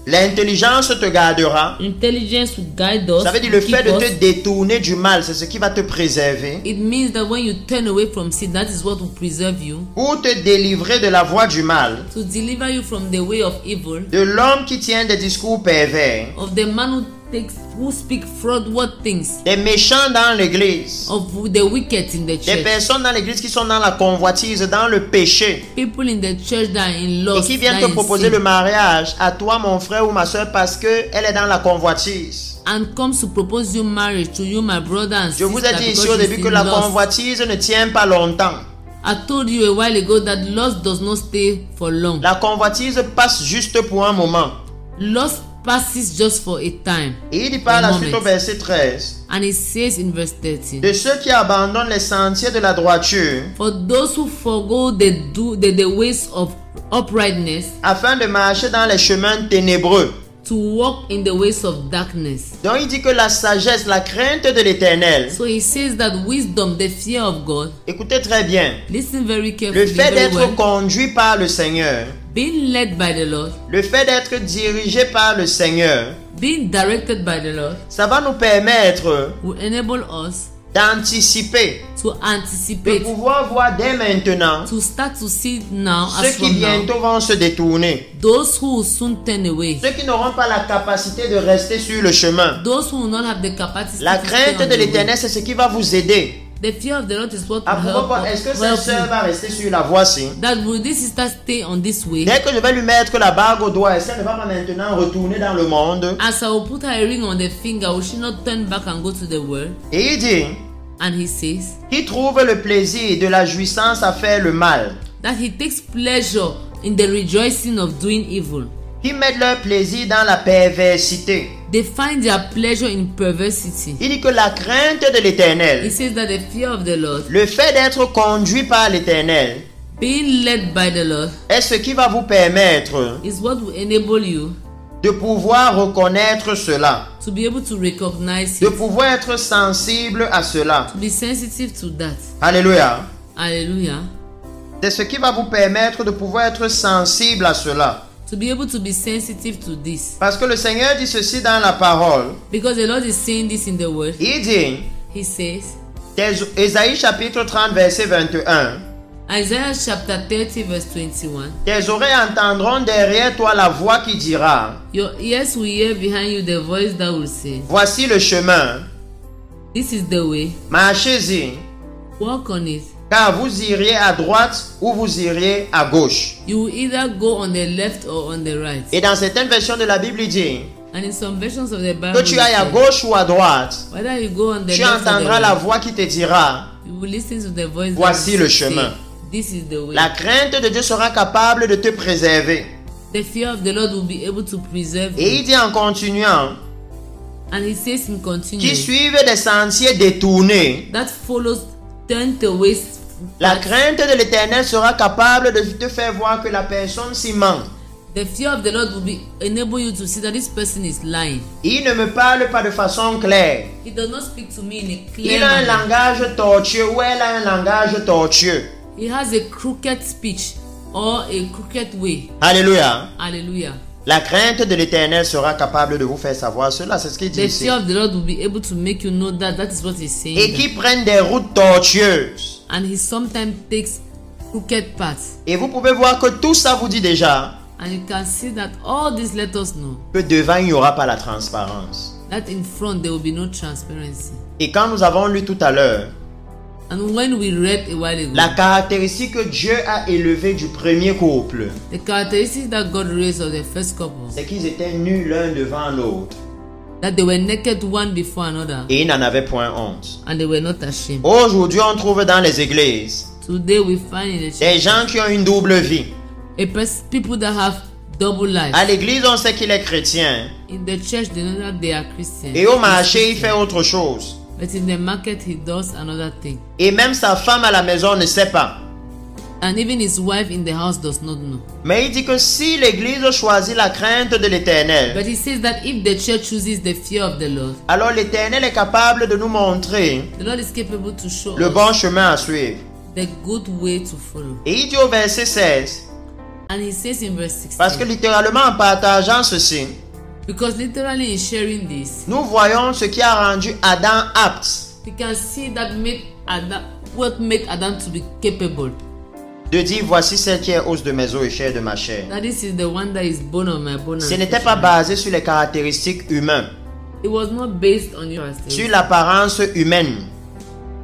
L'intelligence te gardera. Intelligence will guide us. Ça veut dire le keep fait de us. te détourner du mal, c'est ce qui va te préserver. It means that when you turn away from sin, that is what will preserve you. Pour te délivrer de la voie du mal. To deliver you from the way of evil. De l'homme qui tient des discours pervers. Of the man who speak fraudulent things. Des méchants dans l'église. Of the wicked in the Des church. personnes dans l'église qui sont dans la convoitise, dans le péché. People in the church that are in Et lust. qui viennent that te in proposer sin, le mariage à toi, mon frère ou ma soeur, parce qu'elle est dans la convoitise. and comes to propose you marriage to you, my brother and Je sister. vous ai dit ici because au début she's que in la lust. convoitise ne tient pas longtemps. I told you a while ago that lust does not stay for long. La convoitise passe juste pour un moment. Lust passes just for a time. Et il dit par A la moment. suite au verset 13. And it says in verse 13, De ceux qui abandonnent les sentiers de la droiture for those who forego the ways of uprightness, afin de marcher dans les chemins ténébreux. to walk in the ways of darkness. Donc il dit que la sagesse, la crainte de l'Éternel, So he says that wisdom, the fear of God, écoutez très bien, listen very le carefully, fait very d'être well, conduit par le Seigneur, being led by the Lord, le fait d'être dirigé par le Seigneur, being directed by the Lord, ça va nous permettre will enable us d'anticiper, to de anticipate, pouvoir voir dès maintenant to start to see now, ceux as qui from now, bientôt vont se détourner, those who will soon turn away, ceux qui n'auront pas la capacité de rester sur le chemin. those who will not have the capacity La to stay crainte on de the way. l'Éternel, c'est ce qui va vous aider The fear of the Lord is what à will pouvoir help, voir, est-ce que cette help sœur you. va rester sur la voie-ci? That will this sister stay on this way? Dès que je vais lui mettre la bague au doigt, est-ce qu'elle ne va pas maintenant retourner dans le monde? As I will put her a ring on the finger, will she not turn back and go to the world? Et il dit, And he says qui trouve le plaisir de la jouissance à faire le mal, that he takes pleasure in the rejoicing of doing evil. qui mettent leur plaisir dans la perversité. They find their pleasure in perversity. Il dit que la crainte de He l'Éternel, says that the fear of the Lord, le fait d'être conduit par l'Éternel, being led by the Lord, est ce qui va vous permettre is what will enable you de pouvoir reconnaître cela, to be able to recognize de it, pouvoir être sensible à cela. to be sensitive to that. Alléluia. Hallelujah. C'est ce qui va vous permettre de pouvoir être sensible à cela. To be able to be sensitive to this. Parce que le Seigneur dit ceci dans la parole. Because the Lord is saying this in the word. Il dit, He says, Ésaïe chapitre 30 verset 21, Isaiah chapter 30 verse 21, tes oreilles entendront derrière toi la voix qui dira, your ears will hear behind you the voice that will say, voici le chemin, this is the way, marchez-y, walk on it. car vous iriez à droite ou vous iriez à gauche. You will either go on the left or on the right. Et dans certaines versions de la Bible, il dit, And in some versions of the Bible, que tu ailles à it says, gauche ou à droite, whether you go on the tu left or the entendras la right, voix qui te dira, you will listen to the voice voici that le will chemin. say, this is the way. La crainte de Dieu sera capable de te préserver. The fear of the Lord will be able to preserve Et you. il dit en continuant, And he says in qui continuing, suivent des sentiers détournés, that follows turn away. la crainte de l'Éternel sera capable de te faire voir que la personne s'y ment. The fear of the Lord will be enable you to see that this person is lying. Il ne me parle pas de façon claire. He does not speak to me in a Il clear a un manner. langage tortueux ou elle a un langage tortueux. He has a crooked speech or a crooked way. Alléluia. Hallelujah. La crainte de l'Éternel sera capable de vous faire savoir cela. C'est ce qu'il dit The ici. fear of the Lord will be able to make you know that that is what he's saying. Et qui prennent des routes tortueuses. And he sometimes takes crooked paths. Et vous pouvez voir que tout ça vous dit déjà And you can see that all this let us know que devant il n'y aura pas la transparence. that in front there will be no transparency. Et quand nous avons lu tout à l'heure, And when we read a while ago, la caractéristique que Dieu a élevée du premier couple, the characteristics that God raised of the first couple c'est qu'ils étaient nus l'un devant l'autre. that they were naked one before another, et ils n'en avaient point honte. and they were not ashamed. Aujourd'hui, on trouve dans les églises Today we find in the des church gens qui ont une double vie. people that have double lives. À l'église, on sait qu'il est chrétien, In the church, they know that they are Christians. et au marché, il fait autre chose. But in the market, he does another thing. Et même sa femme à la maison ne sait pas. And even his wife in the house does not know. Mais il dit que si l'église choisit la crainte de l'Éternel, But he says that if the church chooses the fear of the Lord, alors l'Éternel est capable de nous montrer the Lord is capable to show le us bon chemin à suivre. the good way to follow. Et il dit au verset 16, And he says in verse 16, parce que littéralement en partageant ceci, because literally in sharing this, nous voyons ce qui a rendu Adam apte we can see that what made Adam to be capable. de dire voici celle qui est os de mes os et chair de ma chair. That this is the one that is bone of my bone. Ce And n'était flesh pas of my- basé sur les caractéristiques humaines, It was not based on your sur characteristics l'apparence humaine.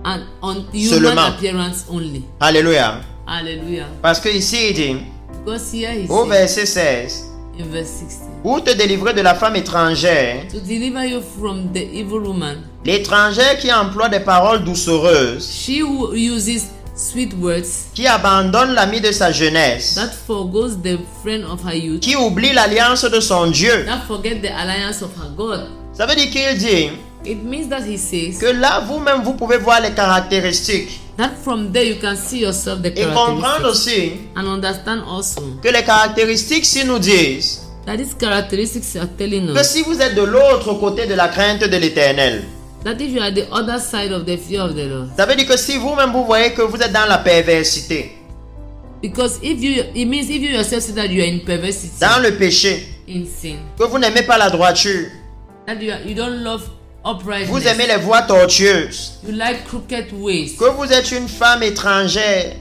and on human Seulement. appearance only. Alléluia. Hallelujah. Parce que ici il dit, Because here he au says verset 16, in verse 16, pour te délivrer de la femme étrangère, to deliver you from the evil woman, l'étrangère qui emploie des paroles doucereuses, she who uses sweet words, qui abandonne l'ami de sa jeunesse, that forgoes the friend of her youth, qui oublie l'alliance de son Dieu. that forget the alliance of her God. Ça veut dire qu'il dit It means that he says que là, vous-même, vous pouvez voir les caractéristiques that from there you can see yourself the et comprendre characteristics aussi and understand also que les caractéristiques, si nous disent that these characteristics are telling que us si vous êtes de l'autre côté de la crainte de l'Éternel, that if you are the other side of the fear of the Lord, ça veut dire que si vous-même vous voyez que vous êtes dans la perversité, because it means if you yourself see that you are in perversity, dans le péché, in sin, que vous n'aimez pas la droiture, that you don't love uprightness, vous aimez les voies tortueuses, you like crooked ways, que vous êtes une femme étrangère,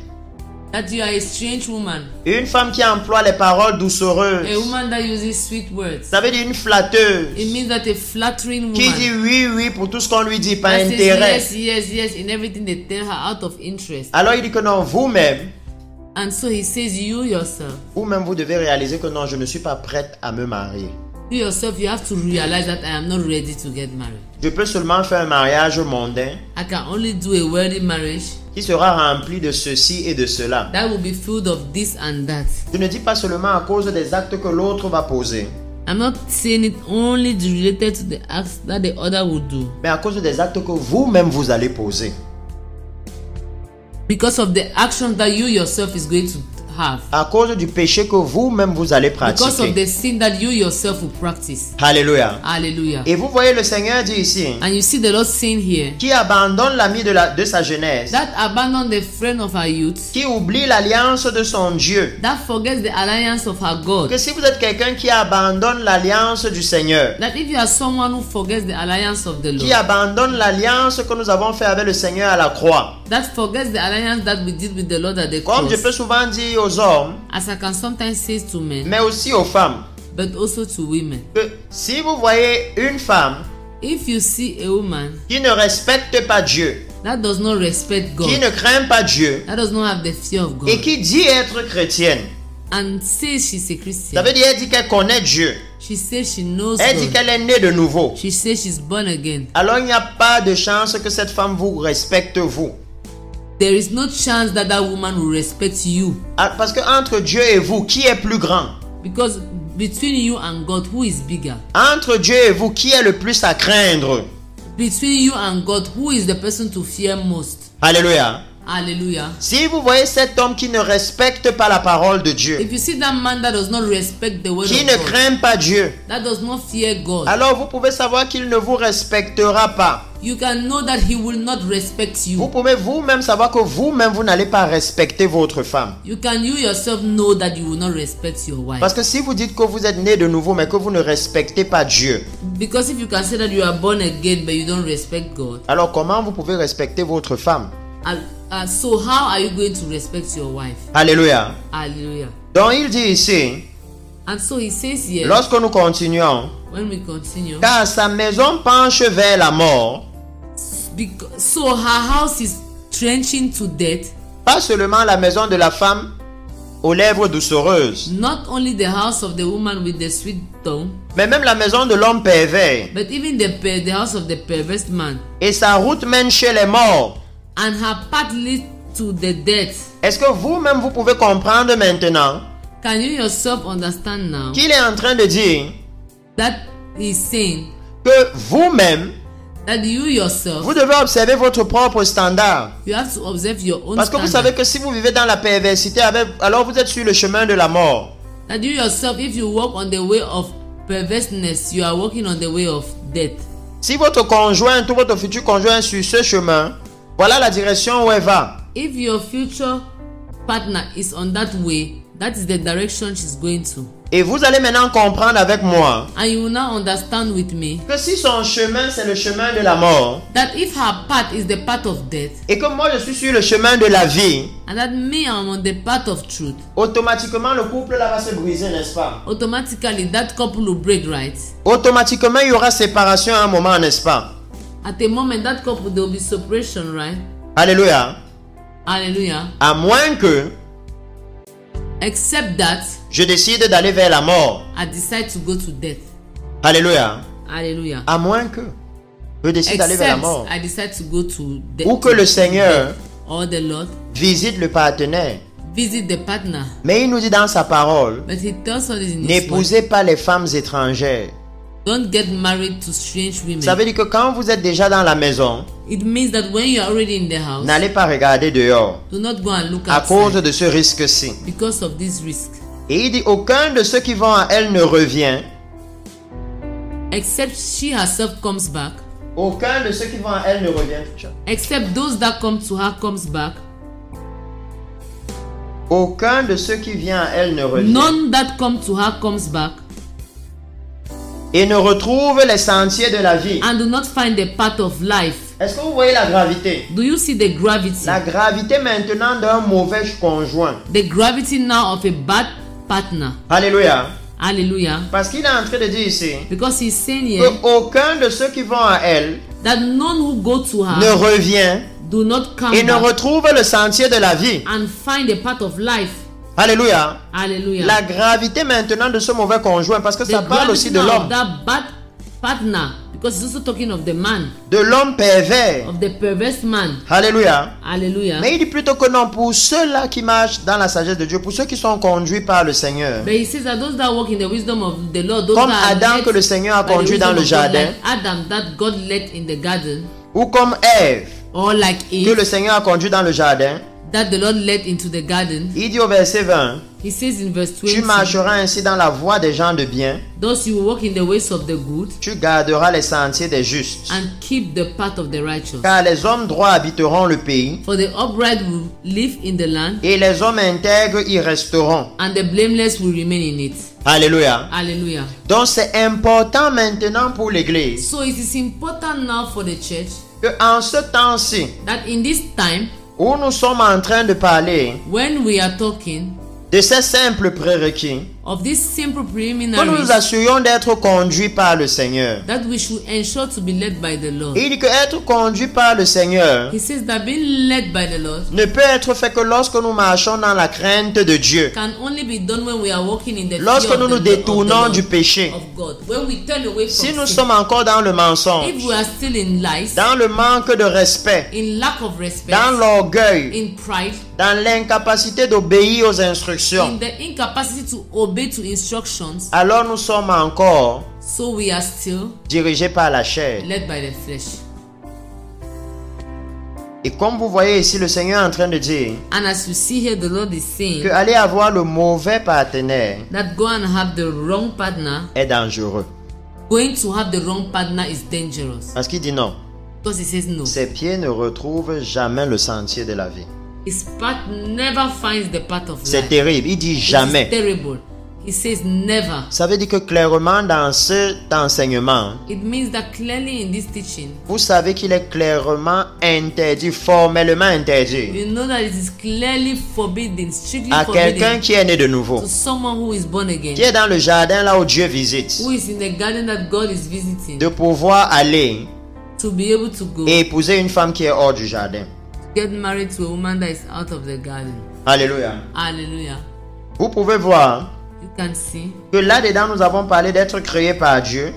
that you are a strange woman, une femme qui emploie les paroles doucereuses, a woman that uses sweet words. ça veut dire une flatteuse, It means that a flattering qui woman dit oui, oui pour tout ce qu'on lui dit, par that says intérêt. yes, yes, yes in everything they tell her out of interest. Alors il dit que non, vous-même, And so he says, you yourself, vous-même vous devez réaliser que non, je ne suis pas prête à me marier. you yourself, you have to realize that I am not ready to get married. Je peux seulement faire un mariage mondain I can only do a wedding marriage qui sera rempli de ceci et de cela. that will be filled of this and that. Je ne dis pas seulement à cause des actes que l'autre va poser, I'm not saying it only related to the acts that the other will do, mais à cause des actes que vous-même vous allez poser. because of the actions that you yourself is going to have, À cause du péché que vous-même vous allez because of pratiquer. the sin that you yourself will practice. Alléluia. Hallelujah. Et vous voyez le Seigneur dit ici, And you see the Lord saying here qui abandonne l'ami de sa jeunesse, that abandon the friend of her youth, qui oublie l'alliance de son Dieu. that forgets the alliance of her God. Que si vous êtes quelqu'un qui abandonne l'alliance du Seigneur, That if you are someone who forgets the alliance of the qui Lord, abandonne l'alliance que nous avons fait avec le Seigneur à la croix, that forgets the alliance that we did with the Lord at the comme je cross, peux souvent dire aux hommes, as I can sometimes say to men, mais aussi aux femmes, but also to women. que si vous voyez une femme If you see a woman qui ne respecte pas Dieu, that does not respect God, qui ne craint pas Dieu that does not have the fear of God, et qui dit être chrétienne, and says she's a ça Christian, veut dire elle dit qu'elle connaît Dieu, she says she knows elle dit God, qu'elle est née de nouveau. she says she's born again, Alors il n'y a pas de chance que cette femme vous respecte vous. there is no chance that that woman will respect you, Ah, parce que entre Dieu et vous, qui est plus grand? because between you and God, who is bigger? Entre Dieu et vous, qui est le plus à craindre? Between you and God, who is the person to fear most? Alléluia. Hallelujah. Si vous voyez cet homme qui ne respecte pas la parole de Dieu, If you see that man that does not respect the word qui of ne God, craint pas Dieu, that does not fear God, alors vous pouvez savoir qu'il ne vous respectera pas. you can know that he will not respect Vous you. pouvez vous-même savoir que vous-même, vous n'allez pas respecter votre femme. You yourself know that you will not respect your wife. Parce que si vous dites que vous êtes né de nouveau, mais que vous ne respectez pas Dieu, Because if you can say that you are born again but you don't respect God, alors comment vous pouvez respecter votre femme? so how are you going to respect your wife? Alléluia. Hallelujah. Donc il dit ici, And so he says here, lorsque nous continuons, when we continue, car sa maison penche vers la mort, so her house is trenching to death, pas seulement la maison de la femme aux lèvres doucereuses, Not only the house of the woman with the sweet tongue, mais même la maison de l'homme pervers. but even the house of the perverse man. Et sa route mène chez les morts. And her path leads to the death. Est-ce que vous-même vous pouvez comprendre maintenant Can you yourself understand now qu'il est en train de dire that he's saying que vous-même, that you yourself, vous devez observer votre propre standard. you have to observe your own Parce que vous standard. savez que si vous vivez dans la perversité, alors vous êtes sur le chemin de la mort. That you yourself, if you walk on the way of perverseness, you are walking on the way of death. Si votre conjoint ou votre futur conjoint est sur ce chemin, voilà la direction où elle va. If your future partner is on that way, that is the direction she's going to. Et vous allez maintenant comprendre avec moi And you will now understand with me que si son chemin c'est le chemin de la mort that if her path is the path of death, et que moi je suis sur le chemin de la vie, and that me I'm on the path of truth, automatiquement le couple là va se briser, n'est-ce pas? automatically that couple will break, right? Automatiquement il y aura séparation à un moment, n'est-ce pas? At a moment, that couple, there will be separation, right? Alléluia. Hallelujah. À moins que Except that je décide d'aller vers la mort. I decide to go to death. Alléluia. Hallelujah. À moins que je décide d'aller vers la Except mort. I decide to go to death. Ou que le Seigneur or the Lord visite le partenaire. visit the partner. Mais il nous dit dans sa parole, But he tells us in his word, n'épousez pas les femmes étrangères. don't get married to strange women. Ça veut dire que quand vous êtes déjà dans la maison, It means that when you are already in the house, n'allez pas regarder dehors do not go and look à cause outside de ce risque-ci. because of this risk. Et il dit, aucun de ceux qui vont à elle ne revient. Except she herself comes back. Aucun de ceux qui vont à elle ne revient. Except those that come to her comes back. Aucun de ceux qui vient à elle ne revient. None that come to her comes back. Et ne retrouve les sentiers de la vie. And do not find the path of life. Est-ce que vous voyez la gravité? Do you see the gravity? La gravité maintenant d'un mauvais conjoint. The gravity now of a bad partner. Alléluia. Hallelujah. Parce qu'il est en train de dire ici Because he's saying here que aucun de ceux qui vont à elle that none who go to ne her revient do not come et ne back retrouve le sentier de la vie. and find the path of life. Alléluia. Hallelujah. La gravité maintenant de ce mauvais conjoint, parce que ça The parle aussi gravity de now of l'homme, that bad partner, because he's also talking of the man, de l'homme pervers. of the perverse man. Alléluia. Hallelujah. Mais il dit plutôt que non, pour ceux-là qui marchent dans la sagesse de Dieu, pour ceux qui sont conduits par le Seigneur, But he says that those that walk in the wisdom of the Lord, those comme that are Adam led que le Seigneur a by the conduit wisdom dans le of God, jardin, like Adam that God led in the garden, ou comme Ève or like que Eve le Seigneur a conduit dans le jardin, that the Lord led into the garden. il dit au verset 20, He says in verse tu 20, marcheras ainsi dans la voie des gens de bien, thus you will walk in the ways of the good tu garderas les sentiers des justes. and keep the path of the righteous. Car les hommes droits habiteront le pays, For the upright will live in the land, et les hommes intègres y resteront. and the blameless will remain in it. Alléluia. Hallelujah. Donc c'est important maintenant pour l'Église So it is important now for the church que en ce temps-ci that in this time, où nous sommes en train de parler when we are talking de ces simples prérequis, of these simple que nous preliminaries, nous assurions d'être conduits par le Seigneur. that we should ensure to be led by the Lord. Et il dit que être conduit par le Seigneur He says that being led by the Lord ne peut être fait que lorsque nous marchons dans la crainte de Dieu, can only be done when we are walking in the fear lorsque of nous the nous Lord, of the détournons Lord, du péché. of God. When we turn away from Si nous sin. sommes encore dans le mensonge, If we are still in lies, dans le manque de respect, in lack of respect, dans l'orgueil, in pride, dans l'incapacité d'obéir aux instructions, in the incapacity to obey to instructions, alors nous sommes encore so we are still dirigés par la chair. led by the flesh. Et comme vous voyez ici, le Seigneur est en train de dire And as you see here, the Lord is saying que aller avoir le mauvais partenaire that go and have the wrong partner, est dangereux. going to have the wrong partner is dangerous. Parce qu'il dit non. Because he says no. Ses pieds ne retrouvent jamais le sentier de la vie. His path never finds the path of C'est life. terrible. Il dit It is jamais. terrible. He says never. Ça veut dire que clairement dans cet enseignement, It means that clearly in this teaching, vous savez qu'il est clairement interdit, formellement interdit you know that it is clearly forbidden, strictly à quelqu'un forbidden qui est né de nouveau, to someone who is born again, qui est dans le jardin là où Dieu visite, who is in the garden that God is visiting, de pouvoir aller to be able to go et épouser une femme qui est hors du jardin. get married to a woman that is out of the garden. Alléluia. Hallelujah. Vous pouvez voir you can see que là-dedans, nous avons parlé d'être créé par Dieu,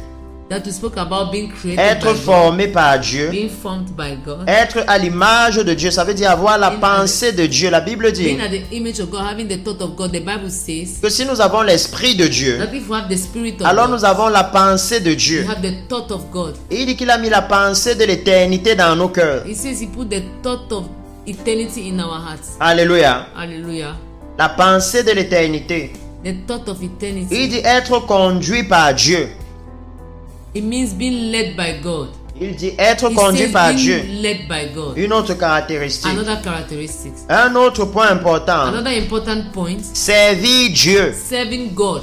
that we spoke about being created être by God, formé par Dieu, being formed by God, être à l'image de Dieu. Ça veut dire avoir la pensée de Dieu. La Bible dit being at the image of God, having the thought of God. The Bible says que si nous avons l'esprit de Dieu, that if we have the spirit of alors God, nous avons la pensée de we Dieu. have the thought of God. Et il dit qu'il a mis la pensée de l'éternité dans nos cœurs. He says he put the thought of eternity in our hearts. Alléluia. Hallelujah. La pensée de l'éternité. The thought of Il eternity. dit être conduit par Dieu. It means being led by God. Il dit être He conduit says par being Dieu. led by God. Une autre caractéristique. Another characteristic. Un autre point important. Another important point. Servir Dieu. Serving God.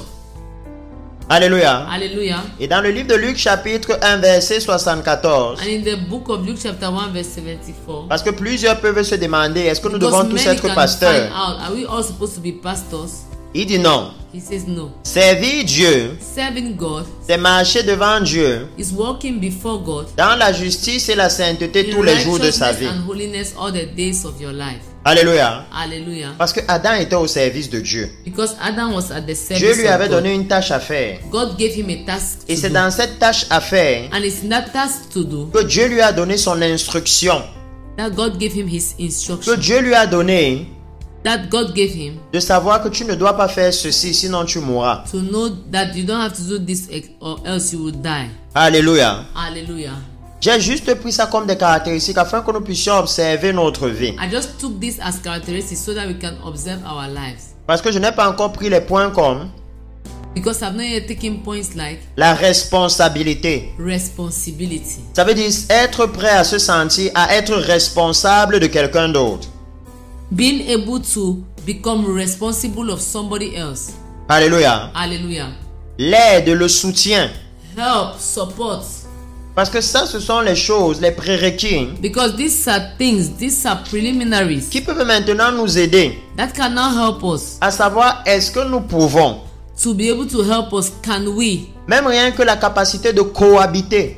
Alléluia. Hallelujah. Et dans le livre de Luc chapitre 1 verset 74, And in the book of Luke chapter 1 verse 74. parce que plusieurs peuvent se demander, est-ce que nous devons Because tous many être can pasteurs? find out, are we all supposed to be pastors? Il dit non. He says no. Servir Dieu, Serving God c'est marcher devant Dieu is walking before God dans la justice et la sainteté in tous les jours de sa righteousness vie. and holiness all the days of your life. Alléluia. Hallelujah. Parce que Adam était au service de Dieu. Because Adam was at the Dieu service lui avait of God. donné une tâche à faire. God gave him a task Et to c'est do. dans cette tâche à faire And it's in that task to do que Dieu lui a donné son instruction. that God gave him his Que instruction. Dieu lui a donné That God gave him de savoir que tu ne dois pas faire ceci, sinon tu mourras. to know that you don't have to do this or else you will die. Alléluia. Hallelujah. J'ai juste pris ça comme des caractéristiques afin que nous puissions observer notre vie. I just took this as characteristics so that we can observe our lives. Parce que je n'ai pas encore pris les points comme Because I've not yet taken points like la responsabilité. responsibility. Ça veut dire être prêt à se sentir, à être responsable de quelqu'un d'autre. Being able to become responsible of somebody else. Alléluia. Hallelujah. L'aide, le soutien. Help, support. Parce que ça, ce sont les choses, les prérequis Because these are things, these are preliminaries qui peuvent maintenant nous aider that can now help us à savoir est-ce que nous pouvons, to be able to help us. Can we? même rien que la capacité de cohabiter.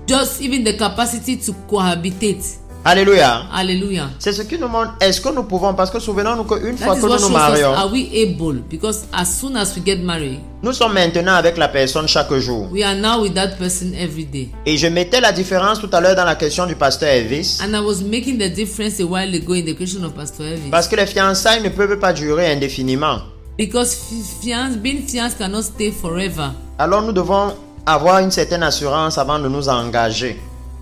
Just even the capacity to cohabitate. Alléluia. Hallelujah. C'est ce qui nous montre est-ce que nous pouvons, parce que souvenons-nous qu'une That fois is que what nous shows nous us, marions, are we able? Because as soon as we get married, nous sommes maintenant avec la personne chaque jour. we are now with that person every day. Et je mettais la différence tout à l'heure dans la question du pasteur Elvis, And I was making the difference a while ago in the question of Pastor Elvis. parce que les fiançailles ne peuvent pas durer indéfiniment. Because being fiancé cannot stay forever. Alors nous devons avoir une certaine assurance avant de nous engager.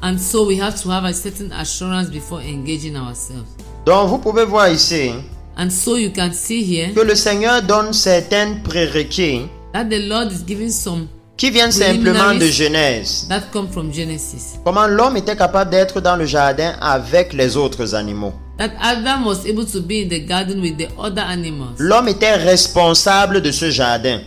And so we have to have a certain assurance before engaging ourselves. Donc vous pouvez voir ici And so you can see here que le Seigneur donne certains prérequis that the Lord is giving some qui viennent simplement de Genèse. that come from Genesis. Comment l'homme était capable d'être dans le jardin avec les autres animaux. That Adam was able to be in the garden with the other animals. L'homme était responsable de ce jardin.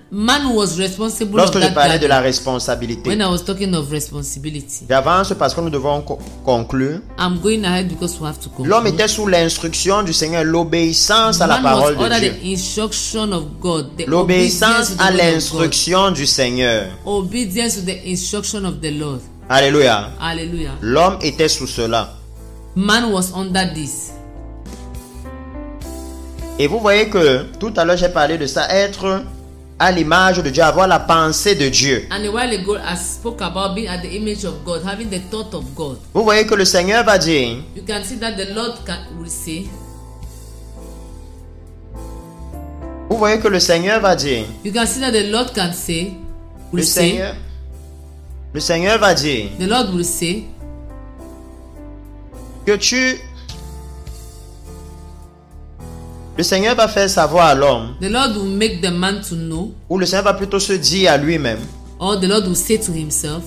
Man was responsible Lorsque of je that parlais de garden. la responsabilité, When I was talking of responsibility, j'avance parce que nous devons conclure. I'm going ahead because we have to conclude. L'homme était sous l'instruction du Seigneur, l'obéissance à la Man was parole de under Dieu. the instruction of God, the L'obéissance obedience to the à word of God. l'instruction du Seigneur. Obedience to the instruction of the Lord. Alléluia. Hallelujah. L'homme était sous cela. Man was under this. Et vous voyez que tout à l'heure j'ai parlé de ça, être à l'image de Dieu, avoir la pensée de Dieu. And a while ago, I spoke about being at the image of God, having the thought of God. Vous voyez que le Seigneur va dire, You can see that the Lord will say. vous voyez que le Seigneur va dire, You can see that the Lord can say. Will say. Le Seigneur va dire The Lord will say que le Seigneur va faire savoir à l'homme, the Lord will make the man to know, ou le Seigneur va plutôt se dire à lui-même, or the Lord will say to himself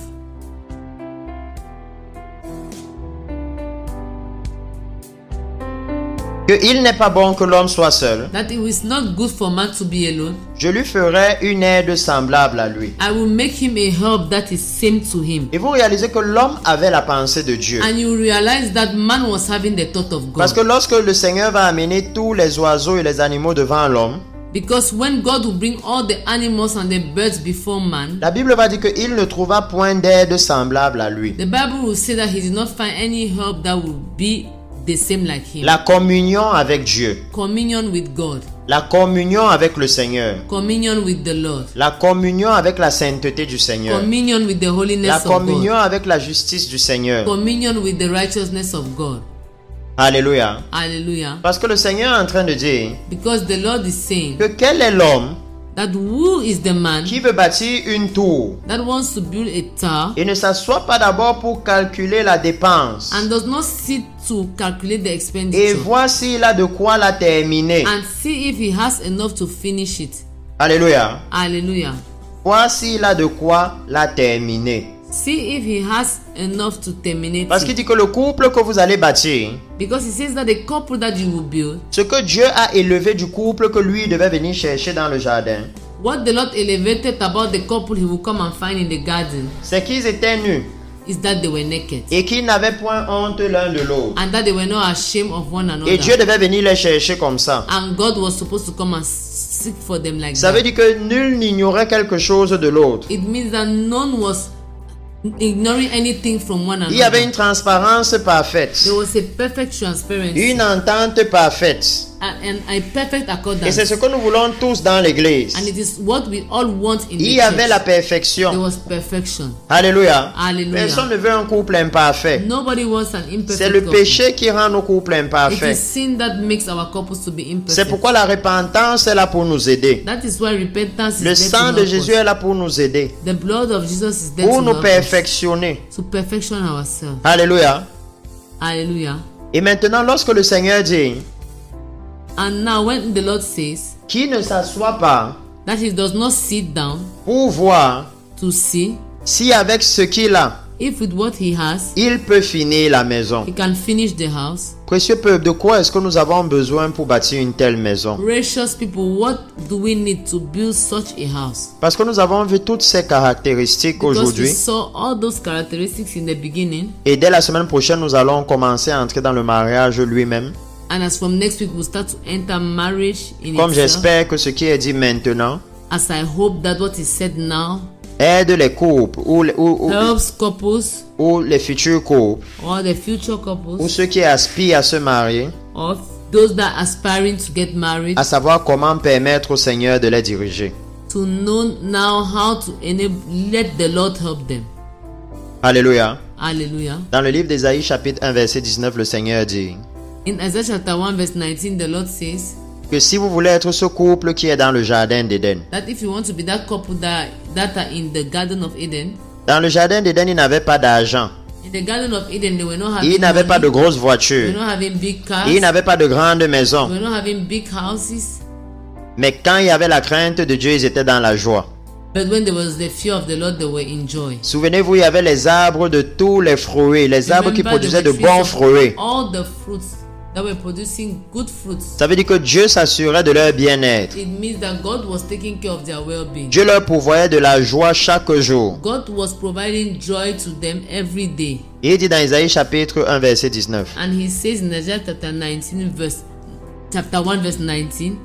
qu'il n'est pas bon que l'homme soit seul. that it is not good for man to be alone. Je lui ferai une aide semblable à lui. I will make him a help that is same to him. Et vous réalisez que l'homme avait la pensée de Dieu. And you realize that man was having the thought of Parce que God. lorsque le Seigneur va amener tous les oiseaux et les animaux devant l'homme, Because when God will bring all the animals and the birds before man, la Bible va dire qu'il ne trouva point d'aide semblable à lui. the Bible will say that he did not find any help that will be the same like him. La communion avec Dieu, Communion with God, La communion avec le Seigneur. Communion with the Lord. La communion avec la sainteté du Seigneur. Communion with the La holiness of communion God. avec la justice du Seigneur. Communion with the righteousness of God. Alléluia. Hallelujah. Parce que le Seigneur est en train de dire Because the Lord is saying que quel est l'homme that who is the man qui veut bâtir une tour that wants to build a tower et ne s'assoit pas d'abord pour calculer la dépense and does not sit to calculate the et expenditure voir s'il a de quoi la terminer. and see if he has enough to finish it. Alléluia. Hallelujah. Voir s'il a de quoi la terminer. See if he has enough to terminate Parce qu'il it. dit que le couple que vous allez bâtir, Because he says that the couple that you will build, ce que Dieu a élevé du couple que lui devait venir chercher dans le jardin, what the Lord elevated about the couple he will come and find in the garden, c'est qu'ils étaient nus is that they were naked et qu'ils n'avaient point honte l'un de l'autre. and that they were not ashamed of one Et Dieu another. devait venir les chercher comme ça. And God was supposed to come and seek for them like Ça veut that. dire que nul n'ignorait quelque chose de l'autre. It means that none was ignoring anything from one Il y avait une another. transparence parfaite, There was a perfect transparency une entente parfaite. and a perfect Et c'est accordance. ce que nous voulons tous dans l'église. And it is what we all want in Il the y avait la church. There perfection. was perfection. Alléluia. Hallelujah. Personne ne veut un couple imparfait. Nobody wants an C'est le imperfect couple. péché qui rend nos couples It imparfaits. is sin that makes our couples to be C'est imperfect. pourquoi la repentance est là pour nous aider. That is why repentance Le is there sang to de help Jésus us. est là pour nous aider, The blood of Jesus is there pour to nous help us, perfectionner. to perfection ourselves. Alléluia. Hallelujah. Et maintenant, lorsque le Seigneur dit And now when the Lord says qu'il ne s'assoit pas that he does not sit down pour voir to see si avec ce qu'il a, if with what he has il peut finir la maison. he can finish the house. Précieux peuple, de quoi est-ce que nous avons besoin pour bâtir une telle maison? Precious people, what do we need to build such a house? Parce que nous avons vu toutes ces caractéristiques Because we aujourd'hui. saw all those characteristics in the beginning, Et dès la semaine prochaine, nous allons commencer à entrer dans le mariage lui-même. and as from next week we'll start to enter marriage in Comme itself. j'espère que ce qui est dit maintenant As I hope that what is said now aide les couples helps couples ou les futurs couples or the future ou couples ceux qui aspirent à se marier or those that are aspiring to get married à savoir comment permettre au Seigneur de les diriger. to know now how to enable, let the Lord help them. Alléluia. Hallelujah. Dans le livre d'Ésaïe chapitre 1 verset 19, le Seigneur dit In Isaiah chapter 1 verse 19, the Lord says que si vous voulez être ce couple qui est dans le jardin d'Éden. that if you want to be that couple that are in the Garden of Eden, Dans le jardin d'Éden, il n'avait pas d'argent. in the Garden of Eden they were not having Il n'avait pas de money, grosses they voitures. were not having big cars, Il n'avait pas de grandes they maisons. were not having big houses. Mais quand il y avait la crainte de Dieu, ils étaient dans la joie. But when there was the fear of the Lord, they were in joy. Souvenez-vous, il y avait les arbres de tous les fruits, les arbres qui Remember, produisaient there de were trees bons of fruits. all the fruits that were producing good fruits. Ça veut dire que Dieu s'assurait de leur bien-être. It means that God was taking care of their well-being. Dieu leur pourvoyait de la joie chaque jour. God was providing joy to them every day. Il dit dans Isaïe chapitre 1 verset 19 And he says in Isaiah chapter 1 verse 19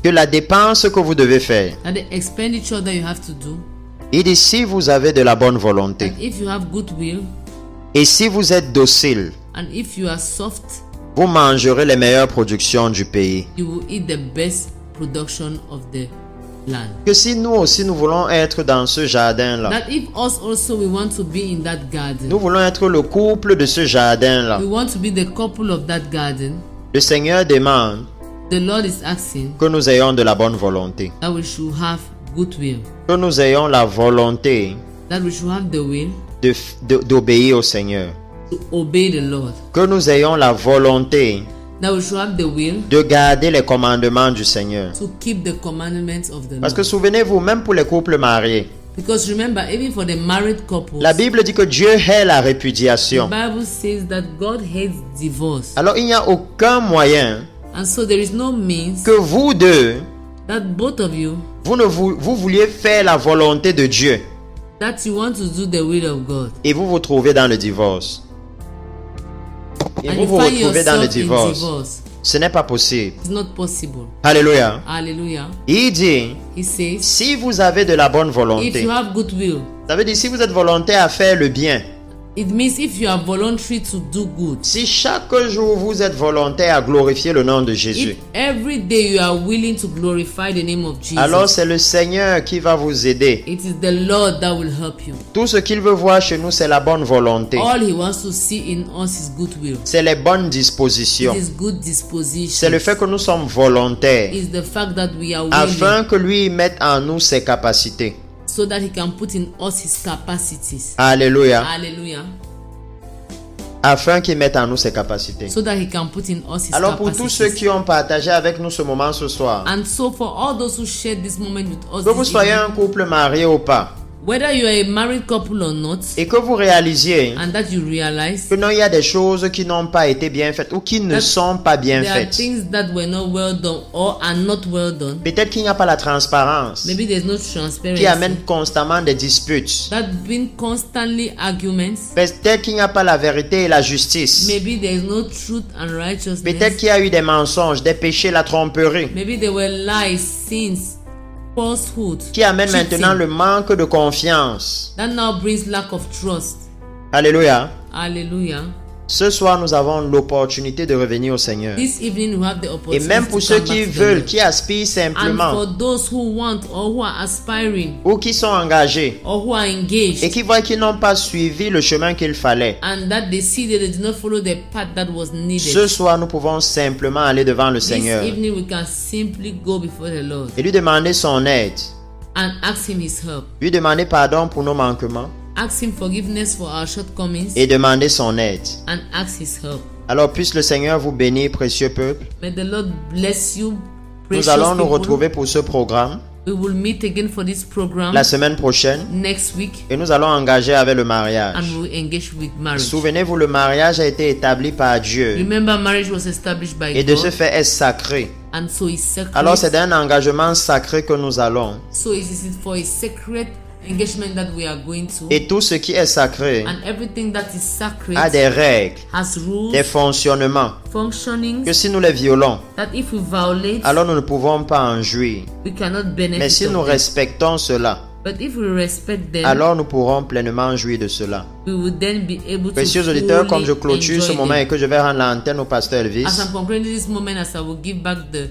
que la dépense que vous devez faire, that the expenditure that you have to do, il dit si vous avez de la bonne volonté that if you have goodwill et si vous êtes docile, and if you are soft, vous mangerez les meilleures productions du pays. you will eat the best production of the land. Que si nous aussi nous voulons être dans ce jardin-là, That if us also we want to be in that garden, nous voulons être le couple de ce jardin-là, we want to be the couple of that garden, le Seigneur demande the Lord is asking que nous ayons de la bonne volonté, that we should have goodwill, que nous ayons la volonté that we should have the will d'obéir au Seigneur, to obey the Lord, que nous ayons la volonté that we should have the will de garder les commandements du Seigneur. to keep the commandments of the Parce que Lord. souvenez-vous, même pour les couples mariés, Because remember, even for the married couples, la Bible dit que Dieu hait la the répudiation. Bible says that God hates divorce. Alors il n'y a aucun moyen And so there is no means que vous deux, that both of you, vous vouliez faire la volonté de Dieu that you want to do the will of God. et vous vous trouvez dans le divorce. Et And vous you vous find retrouvez dans le yourself in divorce. divorce. Ce n'est pas possible. It's not possible. Alléluia. Hallelujah. Il dit, He says, si vous avez de la bonne if volonté, you have goodwill, ça veut dire si vous êtes volontaire à faire le bien, It means if you are voluntary to do good, si chaque jour vous êtes volontaire à glorifier le nom de Jésus, if every day you are willing to glorify the name of Jesus, alors c'est le Seigneur qui va vous aider. it is the Lord that will help you. Tout ce qu'il veut voir chez nous, c'est la bonne volonté. All He wants to see in us is goodwill. C'est les bonnes dispositions. It is good disposition. C'est le fait que nous sommes volontaires, It's the fact that we are willing, afin que lui mette en nous ses capacités. so that He can put in us His capacities. Alléluia. Hallelujah. Afin qu'il mette en nous ses capacités. So that He can put in us His Alors pour tous ceux capacities. qui ont partagé avec nous ce moment ce soir, And so for all those who shared this moment with us, que vous this soyez evening, un couple marié ou pas, whether you are a married couple or not, et que vous réalisiez and that you realize que non, il y a des choses qui n'ont pas été bien faites ou qui ne That sont pas bien there are faites. things that were not well done or are not well done. Peut-être qu'il n'y a pas la transparence Maybe there's no qui transparency. amène constamment des disputes. That been constantly arguments. Peut-être qu'il n'y a pas la vérité et la justice. Maybe there's no truth and righteousness. Peut-être qu'il y a eu des mensonges, des péchés, la tromperie, Maybe there were lies, sins, falsehood, qui amène cheating. maintenant le manque de confiance. That now brings lack of trust. Alléluia. Hallelujah. Ce soir, nous avons l'opportunité de revenir au Seigneur. This evening we have the Et opportunity même pour to ceux come qui back to the veulent, Lord. qui aspirent And simplement, for those who want or who are aspiring ou qui sont engagés, or who are engaged, et qui voient qu'ils n'ont pas suivi le chemin qu'il fallait, and that they see that they did not follow the path that was needed. ce soir, nous pouvons simplement aller devant le This Seigneur evening we can simply go before the Lord et lui demander son aide, and ask Him His help. lui demander pardon pour nos manquements Ask Him forgiveness for our shortcomings et demander son aide. and ask His help. Alors puisse le Seigneur vous bénir, précieux peuple. May the Lord bless you, precious Nous allons nous people. retrouver pour ce programme We will meet again for this program la semaine prochaine next week, et nous allons engager avec le and mariage. we will engage with marriage. Souvenez-vous, le mariage a été établi par Dieu Remember, marriage was established by et de ce God, fait est sacré. and so it's sacred. Alors c'est d'un engagement sacré que nous allons. So it is for a sacred engagement that we are going to, Et tout ce qui est sacré and everything that is sacred a des règles, has rules, des fonctionnements, functionings, que si nous les violons, that if we violate, alors nous ne pouvons pas en jouir. we cannot benefit Mais si of nous them. respectons cela, But if we respect them, alors nous pourrons pleinement jouir de cela. we will then be able Précieux to auditeurs, fully comme je clôture ce enjoy moment them. et que je vais rendre l'antenne au pasteur Elvis, As I'm concluding this moment, as I will give back the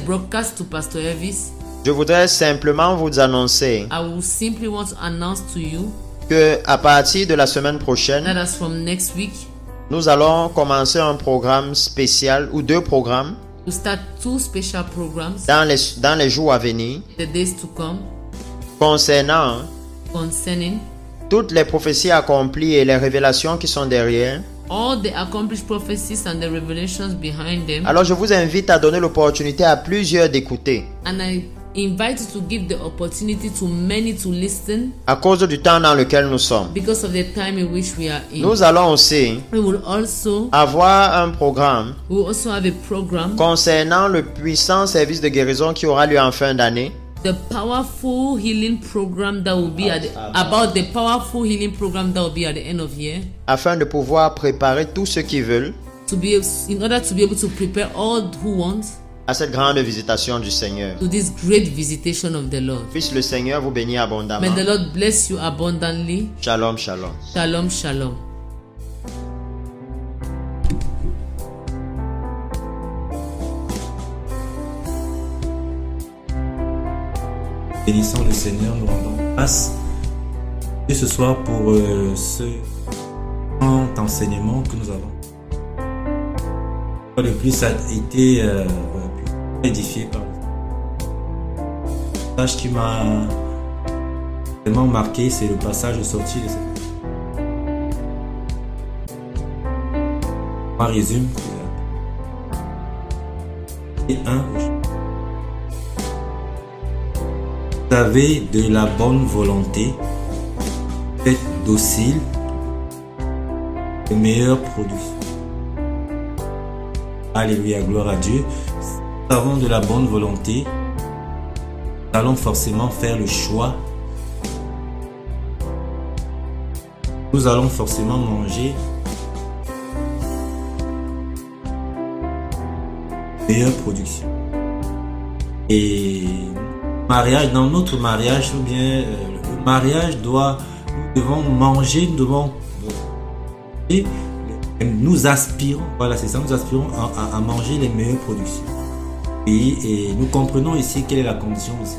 broadcast to Pastor Elvis, je voudrais simplement vous annoncer I will simply want to announce to you que à partir de la semaine prochaine, that as from next week, nous allons commencer un programme spécial ou deux programmes we start 2 special programs dans les jours à venir the days to come concernant concerning toutes les prophéties accomplies et les révélations qui sont derrière. all the accomplished prophecies and the revelations behind them. Alors je vous invite à donner l'opportunité à plusieurs d'écouter And I invite you to give the opportunity to many to listen à cause du temps dans lequel nous sommes. because of the time in which we are in. Nous allons aussi We will also avoir un programme have a program, concernant le puissant service de guérison qui aura lieu en fin d'année. the powerful healing program that will be about the powerful healing program that will be at the end of year, Afin de pouvoir préparer tous ceux qui veulent to be in order to be able to prepare all who want à cette grande visitation du Seigneur. to this great visitation of the Lord. Puisse le Seigneur vous bénir abondamment. May the Lord bless you abundantly. Shalom, shalom. Shalom, shalom. Bénissons le Seigneur, nous rendons grâce. Et ce soir pour ce grand enseignement que nous avons. Le plus a été édifié par le passage qui m'a vraiment marqué, c'est le passage sorti de cette. On résume. Et vous avez de la bonne volonté, faites docile, de meilleures productions. Alléluia, gloire à Dieu. Si nous avons de la bonne volonté, nous allons forcément faire le choix. Nous allons forcément manger meilleure production. Et mariage, dans notre mariage, ou bien le mariage doit nous Nous devons manger, nous aspirons, voilà c'est ça, nous aspirons à manger les meilleures productions. Et nous comprenons ici quelle est la condition de ce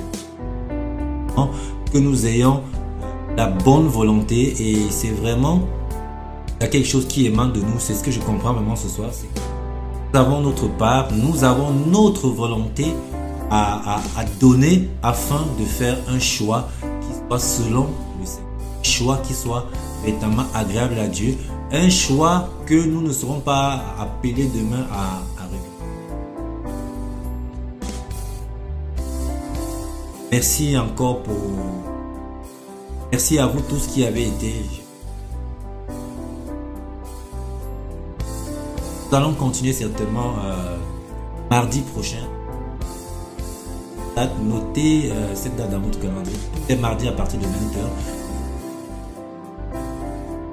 que nous ayons la bonne volonté, et c'est vraiment il y a quelque chose qui émane de nous, c'est ce que je comprends vraiment ce soir, c'est que nous avons notre part, nous avons notre volonté à donner afin de faire un choix qui soit selon le Seigneur, un choix qui soit véritablement agréable à Dieu, un choix que nous ne serons pas appelés demain à regretter. Merci encore merci à vous tous qui avez été. Nous allons continuer certainement mardi prochain. Notez cette date dans votre calendrier. C'est mardi à partir de 20h.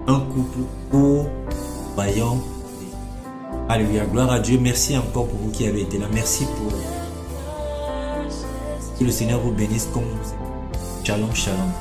Un couple beau, vaillant. Alléluia, gloire à Dieu. Merci encore pour vous qui avez été là. Merci pour que le Seigneur vous bénisse comme vous. Shalom, shalom.